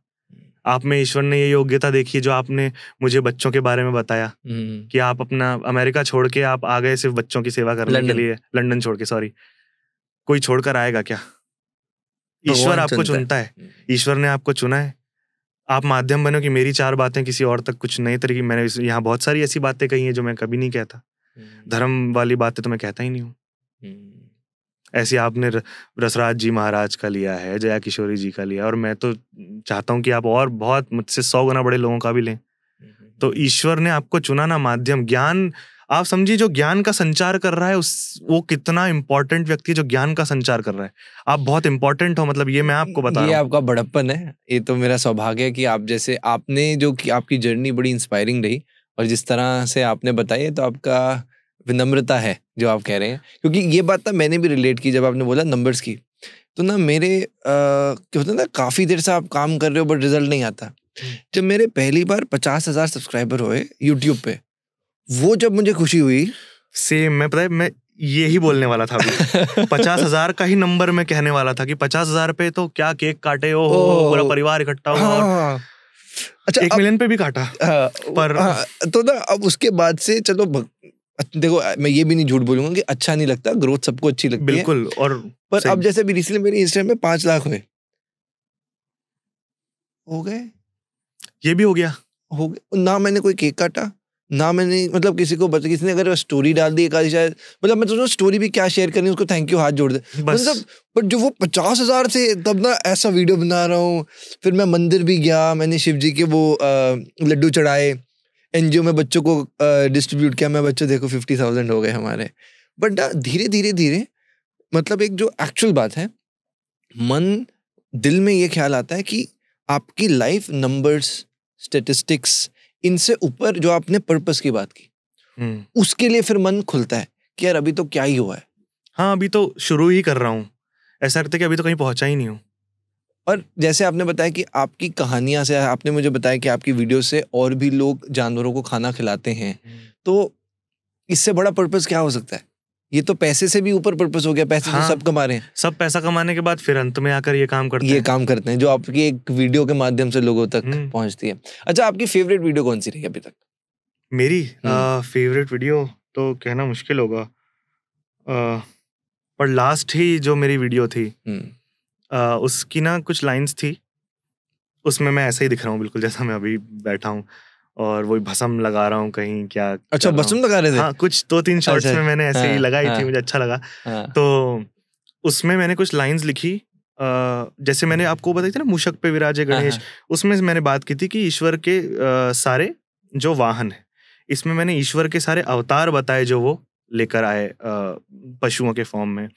आप में ईश्वर ने ये योग्यता देखी, जो आपने मुझे बच्चों के बारे में बताया कि आप अपना अमेरिका छोड़ के आप आ गए सिर्फ बच्चों की सेवा करने के लिए। लंदन छोड़ के, सॉरी। कोई छोड़कर आएगा क्या? ईश्वर आपको चुनता है। ईश्वर ने आपको चुना है। आप माध्यम बनो कि मेरी 4 बातें किसी और तक कुछ नए तरीके। मैंने यहाँ बहुत सारी ऐसी बातें कही हैं जो मैं कभी नहीं कहता। धर्म वाली बातें तो मैं कहता ही नहीं हूँ। ऐसे आपने रसराज जी महाराज का लिया है, जया किशोरी जी का लिया, और मैं तो चाहता हूँ कि आप और बहुत मुझसे 100 गुना बड़े लोगों का भी लें। तो ईश्वर ने आपको चुना ना माध्यम, ज्ञान, आप समझिए जो ज्ञान का संचार कर रहा है वो कितना इंपॉर्टेंट व्यक्ति है जो ज्ञान का संचार कर रहा है। आप बहुत इंपॉर्टेंट हो, मतलब ये मैं आपको बता ये रहा हूँ। आपका बड़प्पन है, ये तो मेरा सौभाग्य है कि आप जैसे आपने जो कि आपकी जर्नी बड़ी इंस्पायरिंग रही, और जिस तरह से आपने बताई है, तो आपका विनम्रता है जो आप कह रहे हैं। क्योंकि ये बात ना मैंने भी रिलेट की जब आपने बोला नंबर्स की, तो ना मेरे क्या होता है ना, काफी देर से आप काम कर रहे हो बट रिजल्ट नहीं आता। जब मेरे पहली बार 50,000 सब्सक्राइबर हुए यूट्यूब पे, वो जब मुझे खुशी हुई, सेम, मैं पता है मैं ये ही बोलने वाला था अभी। 50,000 का ही नंबर मैं कहने वाला था कि 50,000 पे तो क्या केक काटे हो, पूरा परिवार इकट्ठा हुआ, और हाँ। अच्छा, 1 मिलियन पे भी काटा। पर तो ना अब उसके बाद से चलो देखो, मैं ये भी नहीं झूठ बोलूंगा कि अच्छा नहीं लगता, ग्रोथ सबको अच्छी लगती है, बिल्कुल। और पर अब जैसे भी रिसेंटली मेरे इंस्टाग्राम में 5 लाख हुए, हो गए, ये भी हो गया। ना मैंने कोई केक काटा, ना मैंने मतलब किसी को बता, किसी ने अगर स्टोरी डाल दी एक आधी, शायद मतलब मैं तो स्टोरी भी क्या शेयर करनी, उसको थैंक यू हाथ जोड़ दे बस। मतलब। बट जो वो 50,000 थे, तब ना ऐसा वीडियो बना रहा हूँ, फिर मैं मंदिर भी गया, मैंने शिव जी के वो लड्डू चढ़ाए, एनजीओ में बच्चों को डिस्ट्रीब्यूट किया, मैं बच्चों देखो 50,000 हो गए हमारे। बट ना धीरे धीरे धीरे, मतलब एक जो एक्चुअल बात है, मन दिल में ये ख्याल आता है कि आपकी लाइफ नंबर्स, स्टेटिस्टिक्स, इनसे ऊपर जो आपने पर्पस की बात की, उसके लिए फिर मन खुलता है कि यार अभी तो क्या ही हुआ है। हाँ, अभी तो शुरू ही कर रहा हूँ, ऐसा लगता है कि अभी तो कहीं पहुंचा ही नहीं हूँ। और जैसे आपने बताया कि आपकी कहानियां से, आपने मुझे बताया कि आपकी वीडियो से और भी लोग जानवरों को खाना खिलाते हैं, तो इससे बड़ा पर्पस क्या हो सकता है? ये तो पैसे से भी ऊपर पर्पस हो गया, पैसे हाँ, तो सब कमा रहे हैं, सब पैसा कमाने के बाद फिर अंत में आकर ये काम करते हैं जो आपकी एक वीडियो के माध्यम से लोगों तक पहुंचती है। अच्छा, आपकी फेवरेट वीडियो कौन सी रही अभी तक? मेरी फेवरेट वीडियो तो कहना मुश्किल होगा, पर लास्ट ही जो मेरी वीडियो थी, उसकी ना कुछ लाइंस थी, उसमें मैं ऐसे ही दिख रहा हूँ बिल्कुल जैसा मैं अभी बैठा हूँ, और वही भस्म लगा रहा हूँ कहीं, क्या अच्छा, भस्म लगा रहे थे? हाँ, कुछ 2-3 शॉर्ट्स में मैंने ऐसे ही लगाई थी, मुझे अच्छा लगा। तो उसमें मैंने कुछ लाइंस लिखी, जैसे मैंने आपको बताई थी ना, मूषक पे विराजे गणेश, उसमें मैंने बात की थी कि ईश्वर के सारे जो वाहन है, इसमें मैंने ईश्वर के सारे अवतार बताए जो वो लेकर आए पशुओं के फॉर्म में।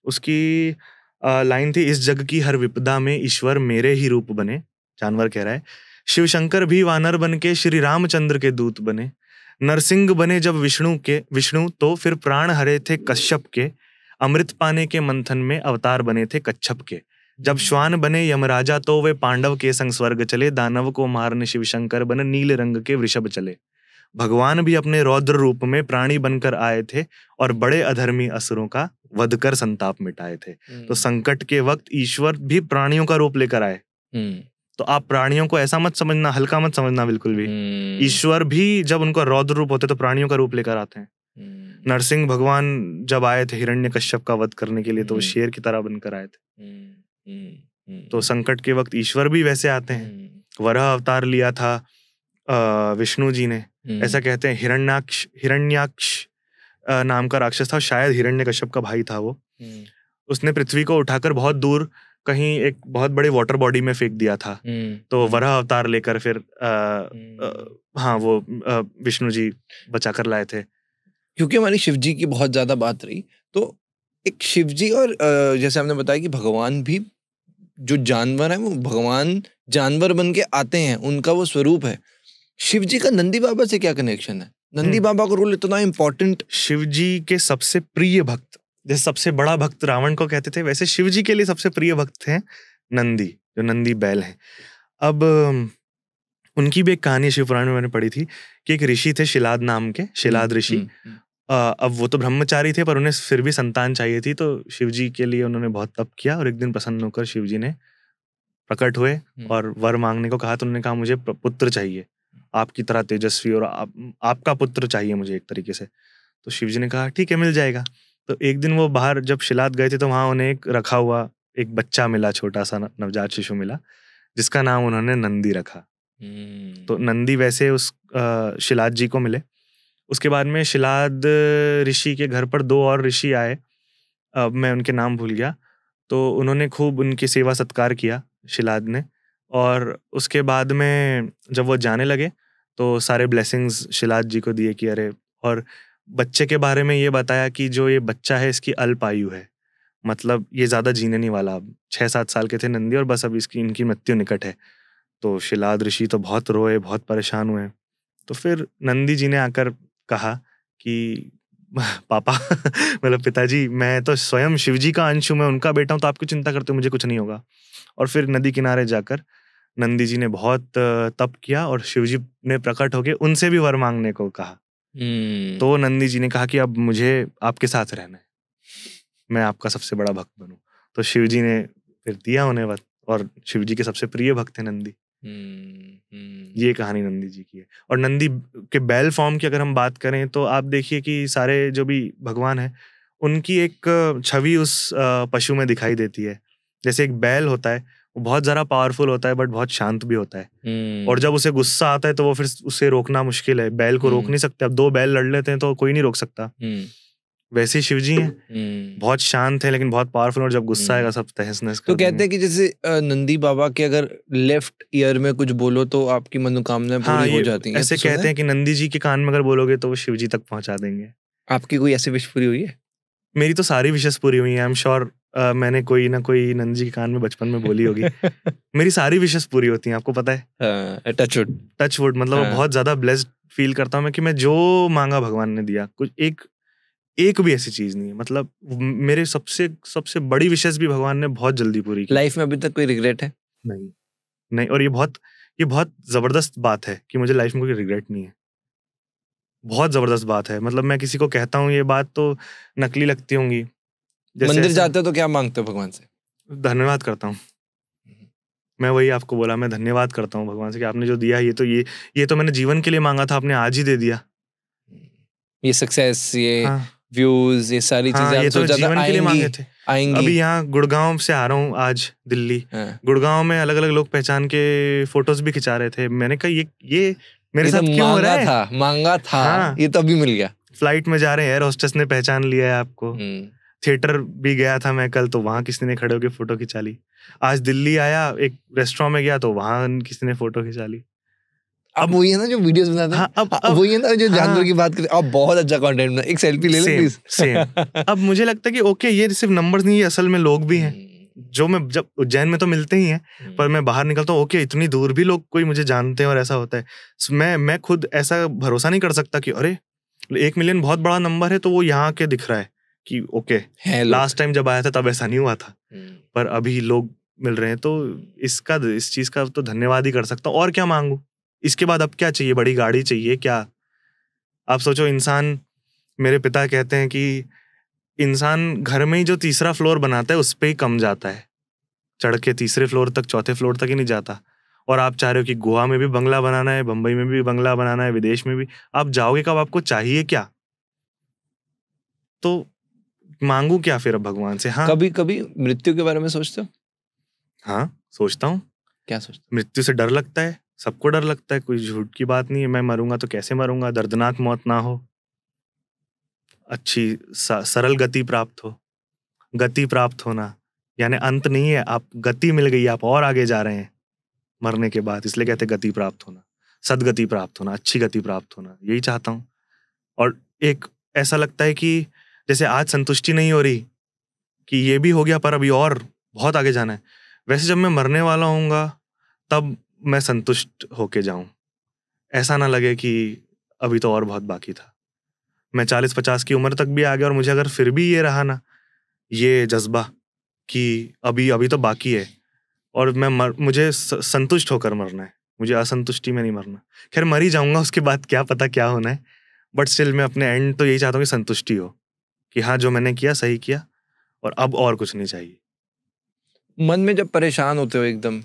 उसकी लाइन थी, इस जग की हर विपदा में ईश्वर मेरे ही रूप बने, जानवर कह रहा है, शिव शंकर भी वानर बन के श्री रामचंद्र के दूत बने, नरसिंह बने जब विष्णु तो फिर प्राण हरे थे कश्यप के, अमृत पाने के मंथन में अवतार बने थे कच्छप के, जब श्वान बने यमराजा तो वे पांडव के संग स्वर्ग चले, दानव को मारने शिव शंकर बने नील रंग के वृषभ चले, भगवान भी अपने रौद्र रूप में प्राणी बनकर आए थे और बड़े अधर्मी असुरों का वध कर संताप मिटाए थे। तो संकट के वक्त ईश्वर भी प्राणियों का रूप लेकर आए। तो आप प्राणियों को ऐसा मत समझना, हल्का मत समझना बिल्कुल भी। ईश्वर भी जब उनका रौद्र रूप होते तो प्राणियों का रूप लेकर आते हैं। नरसिंह भगवान जब आए थे हिरण्यकश्यप का वध करने के लिए, तो वो शेर की तरह बनकर आए थे। तो संकट के वक्त ईश्वर भी वैसे आते हैं। वराह अवतार लिया था विष्णु जी ने, ऐसा कहते हैं। हिरण्याक्ष नाम का राक्षस था, शायद हिरण्यकश्यप का भाई था वो। उसने पृथ्वी को उठाकर बहुत दूर कहीं एक बहुत बड़े वाटर बॉडी में फेंक दिया था। तो वराह अवतार लेकर फिर हाँ वो विष्णु जी बचा कर लाए थे। क्योंकि हमारी शिव जी की बहुत ज्यादा बात रही, तो एक शिव जी और जैसे आपने बताया कि भगवान भी जो जानवर है वो भगवान जानवर बन के आते हैं, उनका वो स्वरूप है। शिव जी का नंदी बाबा से क्या कनेक्शन है? नंदी बाबा का रोल इतना इम्पोर्टेंट। शिव जी के सबसे प्रिय भक्त, जैसे सबसे बड़ा भक्त रावण को कहते थे, वैसे शिव जी के लिए सबसे प्रिय भक्त हैं नंदी, जो नंदी बैल हैं। अब उनकी भी एक कहानी शिव पुराण में मैंने पढ़ी थी कि एक ऋषि थे शिलाद नाम के, शिलाद ऋषि। अब वो तो ब्रह्मचारी थे पर उन्हें फिर भी संतान चाहिए थी, तो शिव जी के लिए उन्होंने बहुत तप किया और एक दिन प्रसन्न होकर शिव जी ने प्रकट हुए और वर मांगने को कहा। तो उन्होंने कहा मुझे पुत्र चाहिए, आपकी तरह तेजस्वी, और आपका पुत्र चाहिए मुझे एक तरीके से। तो शिव जी ने कहा ठीक है, मिल जाएगा। तो एक दिन वो बाहर जब शिलाद गए थे तो वहां उन्हें एक रखा हुआ एक बच्चा मिला, छोटा सा नवजात शिशु मिला, जिसका नाम उन्होंने नंदी रखा। तो नंदी वैसे उस शिलाद जी को मिले। उसके बाद में शिलाद ऋषि के घर पर 2 और ऋषि आए, अब मैं उनके नाम भूल गया, तो उन्होंने खूब उनकी सेवा सत्कार किया शिलाद ने। और उसके बाद में जब वो जाने लगे तो सारे ब्लेसिंग्स शिलाद जी को दिए कि अरे, और बच्चे के बारे में ये बताया कि जो ये बच्चा है इसकी अल्प आयु है, मतलब ये ज़्यादा जीने नहीं वाला। अब 6-7 साल के थे नंदी और बस अब इनकी मृत्यु निकट है। तो शिलाद ऋषि तो बहुत रोए, बहुत परेशान हुए। तो फिर नंदी जी ने आकर कहा कि पापा मतलब पिताजी, मैं तो स्वयं शिव जी का अंश हूँ, मैं उनका बेटा हूँ, तो आप क्यों चिंता करते हो, मुझे कुछ नहीं होगा। और फिर नदी किनारे जाकर नंदी जी ने बहुत तप किया और शिव जी ने प्रकट होके उनसे भी वर मांगने को कहा। तो नंदी जी ने कहा कि अब मुझे आपके साथ रहना है, मैं आपका सबसे बड़ा भक्त बनूं। तो शिव जी ने फिर दिया उन्हें वर, और शिव जी के सबसे प्रिय भक्त है नंदी। ये कहानी नंदी जी की है। और नंदी के बैल फॉर्म की अगर हम बात करें तो आप देखिए कि सारे जो भी भगवान है उनकी एक छवि उस पशु में दिखाई देती है। जैसे एक बैल होता है, वो बहुत ज़्यादा पावरफुल होता है बट बहुत शांत भी होता है। और जब उसे गुस्सा आता है तो वो फिर उसे रोकना मुश्किल है, बैल को रोक नहीं सकते। अब 2 बैल लड़ लेते हैं तो कोई नहीं रोक सकता। वैसे ही शिव जी हैं, बहुत शांत है लेकिन बहुत पावरफुल, और जब गुस्सा आएगा सब तहस नहस कर तो कहते देंगे। हैं कि जैसे नंदी बाबा के अगर लेफ्ट ईयर में कुछ बोलो तो आपकी मनोकामनाएं पूरी हो जाती हैं। ऐसे कहते हैं कि नंदी जी के कान में अगर बोलोगे तो वो शिव जी तक पहुंचा देंगे। आपकी कोई ऐसी विश पूरी हुई है? मेरी तो सारी विशेष पूरी हुई हैं। आई एम श्योर मैंने कोई ना कोई नंदी जी के कान में बचपन में बोली होगी। मेरी सारी विशेष पूरी होती हैं, आपको पता है। टच वुड मतलब बहुत ज्यादा ब्लेस्ड फील करता हूँ मैं कि मैं जो मांगा भगवान ने दिया। कुछ एक भी ऐसी चीज नहीं है। मतलब मेरे सबसे बड़ी विशेष भी भगवान ने बहुत जल्दी पूरी की। लाइफ में अभी तक कोई रिग्रेट है? नहीं। और ये बहुत जबरदस्त बात है कि मुझे लाइफ में कोई रिग्रेट नहीं है। बहुत जबरदस्त बात है। मतलब मैं किसी को कहता हूँ ये बात तो नकली लगती होंगी। मंदिर जाते हो तो क्या मांगते हो भगवान से? धन्यवाद करता हूँ। मैं वही आपको बोला, मैं धन्यवाद करता हूँ भगवान से कि आपने जो दिया ये तो मैंने जीवन के लिए मांगा था, आपने आज ही दे दिया। ये सक्सेस, ये व्यूज, ये सारी चीजें ये तो जीवन के लिए मांगे थे। आएंगी। अभी यहाँ गुड़गांव से आ रहा हूँ आज दिल्ली। गुड़गांव में अलग अलग लोग पहचान के फोटोज भी खिंचा रहे थे। मैंने कहा ये मेरे साथ क्यों हो रहा है? मांगा था। ये तो अभी मिल गया। फ्लाइट में जा रहे हैं, एयर होस्टेस ने पहचान लिया है आपको। थिएटर भी गया था मैं कल, तो वहां किसी ने खड़े होकर फोटो खिंचा ली। आज दिल्ली आया, एक रेस्टोरेंट में गया तो वहां किसी ने फोटो खिंचा ली। अब वही है ना जो वीडियोस बनाते हैं। अब वही है ना जो जानवर की बात करते हैं। अब बहुत अच्छा कंटेंट, एक सेल्फी ले लो प्लीज। सेम। अब मुझे लगता है कि ओके, ये सिर्फ नंबर्स नहीं, ये असल में लोग भी हैं जो मैं जब उज्जैन में तो मिलते ही हैं, पर मैं बाहर निकलता हूँ ओके इतनी दूर भी लोग कोई मुझे जानते हैं और ऐसा होता है। मैं खुद ऐसा भरोसा नहीं कर सकता कि अरे 1 मिलियन बहुत बड़ा नंबर है तो वो यहाँ के दिख रहा है कि ओके लास्ट टाइम जब आया था तब ऐसा नहीं हुआ था, पर अभी लोग मिल रहे हैं। तो इस चीज का तो धन्यवाद ही कर सकता हूँ। और क्या मांगू इसके बाद? अब क्या चाहिए? बड़ी गाड़ी चाहिए क्या? आप सोचो, इंसान, मेरे पिता कहते हैं कि इंसान घर में ही जो 3रा फ्लोर बनाता है उस पे ही कम जाता है, चढ़ के 3रे फ्लोर तक, 4थे फ्लोर तक ही नहीं जाता। और आप चाह रहे हो कि गोवा में भी बंगला बनाना है, बंबई में भी बंगला बनाना है, विदेश में भी। आप जाओगे कब? आपको चाहिए क्या? तो मांगू क्या फिर अब भगवान से? हाँ, कभी मृत्यु के बारे में सोचते हो? हाँ सोचता हूँ। क्या सोचते? मृत्यु से डर लगता है, सबको डर लगता है, कोई झूठ की बात नहीं है। मैं मरूंगा तो कैसे मरूंगा? दर्दनाक मौत ना हो, अच्छी सरल गति प्राप्त हो। गति प्राप्त होना यानी अंत नहीं है, आप गति मिल गई, आप और आगे जा रहे हैं मरने के बाद, इसलिए कहते हैं गति प्राप्त होना, सदगति प्राप्त होना, अच्छी गति प्राप्त होना। यही चाहता हूँ। और एक ऐसा लगता है कि जैसे आज संतुष्टि नहीं हो रही कि ये भी हो गया पर अभी और बहुत आगे जाना है, वैसे जब मैं मरने वाला होऊंगा तब मैं संतुष्ट होके जाऊं। ऐसा ना लगे कि अभी तो और बहुत बाकी था। मैं 40-50 की उम्र तक भी आ गया और मुझे अगर फिर भी ये रहा ना, ये जज्बा कि अभी तो बाकी है और मुझे संतुष्ट होकर मरना है, मुझे असंतुष्टि में नहीं मरना। खैर मर ही जाऊंगा, उसके बाद क्या पता क्या होना है, बट स्टिल मैं अपने एंड तो यही चाहता हूँ कि संतुष्टि हो कि हाँ जो मैंने किया सही किया और अब और कुछ नहीं चाहिए। मन में जब परेशान होते हो, एकदम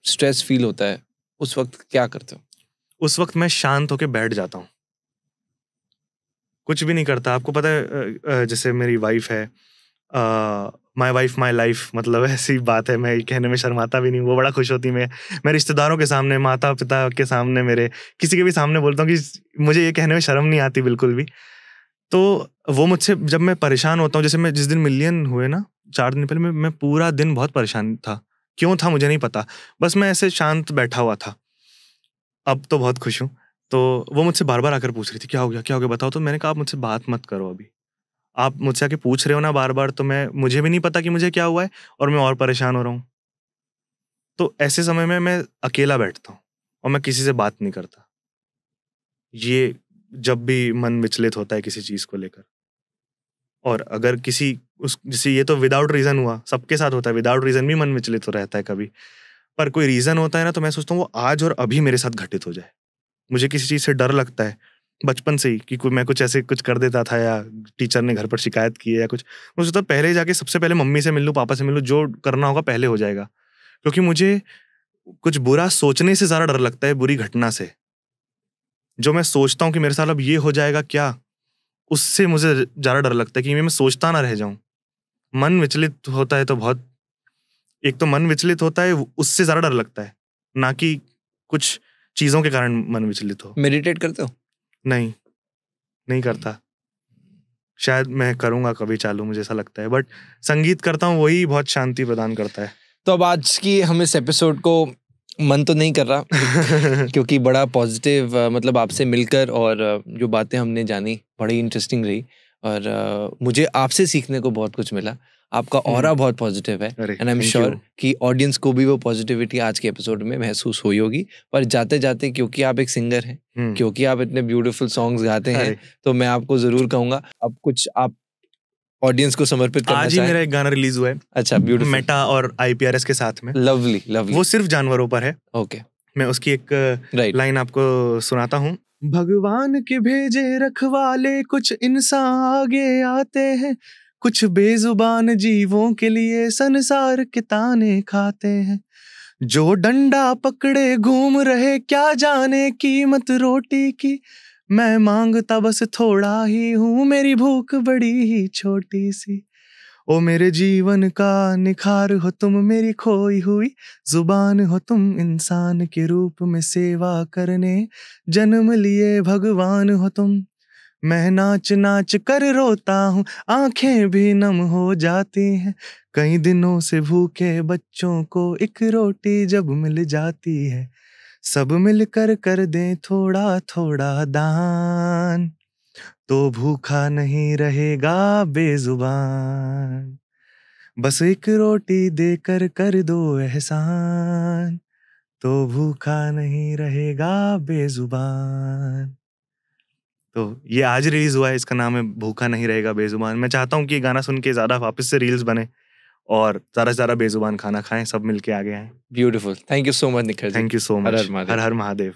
स्ट्रेस फील होता है, उस वक्त क्या करते हो? उस वक्त मैं शांत होके बैठ जाता हूँ, कुछ भी नहीं करता। आपको पता है जैसे मेरी वाइफ है, माई वाइफ माई लाइफ, मतलब ऐसी बात है, मैं कहने में शर्माता भी नहीं। वो बड़ा खुश होती मैं रिश्तेदारों के सामने, माता पिता के सामने, मेरे किसी के भी सामने बोलता हूँ कि मुझे ये कहने में शर्म नहीं आती बिल्कुल भी। तो वो मुझसे, जब मैं परेशान होता हूँ, जैसे मैं जिस दिन मिलियन हुए ना 4 दिन पहले, मैं पूरा दिन बहुत परेशान था। क्यों था मुझे नहीं पता, बस मैं ऐसे शांत बैठा हुआ था। अब तो बहुत खुश हूँ। तो वो मुझसे बार बार आकर पूछ रही थी क्या हो गया बताओ। तो मैंने कहा आप मुझसे बात मत करो अभी, आप मुझसे आके पूछ रहे हो ना बार बार, तो मुझे भी नहीं पता कि मुझे क्या हुआ है और मैं और परेशान हो रहा हूँ। तो ऐसे समय में मैं अकेला बैठता हूँ और मैं किसी से बात नहीं करता। ये जब भी मन विचलित होता है किसी चीज को लेकर, और अगर जैसे ये तो विदाउट रीजन हुआ, सबके साथ होता है, विदाउट रीजन भी मन विचलित हो रहता है कभी, पर कोई रीजन होता है ना, तो मैं सोचता हूँ वो आज और अभी मेरे साथ घटित हो जाए। मुझे किसी चीज से डर लगता है बचपन से ही कि मैं कुछ ऐसे कुछ कर देता था, या टीचर ने घर पर शिकायत की है या कुछ, मुझे तो पहले ही जाके सबसे पहले मम्मी से मिल लूँ, पापा से मिल लूँ, जो करना होगा पहले हो जाएगा। क्योंकि मुझे कुछ बुरा सोचने से ज्यादा डर लगता है बुरी घटना से। जो मैं सोचता हूँ कि मेरे साथ अब ये हो जाएगा क्या, उससे मुझे ज्यादा डर लगता है कि मैं सोचता ना रह जाऊं। मन विचलित होता है तो बहुत, एक तो मन विचलित होता है, उससे ज्यादा डर लगता है, ना कि कुछ चीजों के कारण मन विचलित हो। मेडिटेट करते हो? नहीं करता। शायद मैं करूंगा कभी चालू, मुझे ऐसा लगता है, बट संगीत करता हूँ, वही बहुत शांति प्रदान करता है। तो अब आज की हम इस एपिसोड को मन तो नहीं कर रहा क्योंकि बड़ा पॉजिटिव, मतलब आपसे मिलकर और जो बातें हमने जानी बड़ी इंटरेस्टिंग रही, और मुझे आपसे सीखने को बहुत कुछ मिला। आपका ऑरा बहुत पॉजिटिव है, एंड आई एम श्योर कि ऑडियंस को भी वो पॉजिटिविटी आज के एपिसोड में महसूस हुई होगी। पर जाते जाते, क्योंकि आप एक सिंगर हैं, क्योंकि आप इतने ब्यूटीफुल सॉन्ग्स गाते हैं, तो मैं आपको जरूर कहूंगा अब कुछ आप ऑडियंस को समर्पित करना आज ही मेरा एक गाना रिलीज हुआ है। अच्छा, ब्यूटीफुल। मेटा और IPRS के साथ में। लवली। वो सिर्फ जानवरों पर है। ओके। मैं उसकी एक लाइन आपको सुनाता हूँ। भगवान के भेजे रखवाले कुछ इंसान आगे आते हैं, कुछ बेजुबान जीवों के लिए संसार के ताने खाते हैं। जो डंडा पकड़े घूम रहे, क्या जाने कीमत रोटी की। मैं मांगता बस थोड़ा ही हूँ, मेरी भूख बड़ी ही छोटी सी। ओ मेरे जीवन का निखार हो तुम, मेरी खोई हुई जुबान हो तुम, इंसान के रूप में सेवा करने जन्म लिए भगवान हो तुम। मैं नाच नाच कर रोता हूँ, आंखें भी नम हो जाती हैं, कई दिनों से भूखे बच्चों को एक रोटी जब मिल जाती है। सब मिलकर कर दें थोड़ा थोड़ा दान, तो भूखा नहीं रहेगा बेजुबान। बस एक रोटी देकर कर दो एहसान, तो भूखा नहीं रहेगा बेजुबान। तो ये आज रिलीज हुआ है, इसका नाम है भूखा नहीं रहेगा बेजुबान। मैं चाहता हूँ कि ये गाना सुन के ज्यादा वापस से रील्स बने और ज्यादा से ज्यादा बेजुबान खाना खाएं, सब मिलके आगे आएं। Beautiful. Thank you so much Nikhil ji. Thank you so much. हर हर महादेव। हर हर महादेव।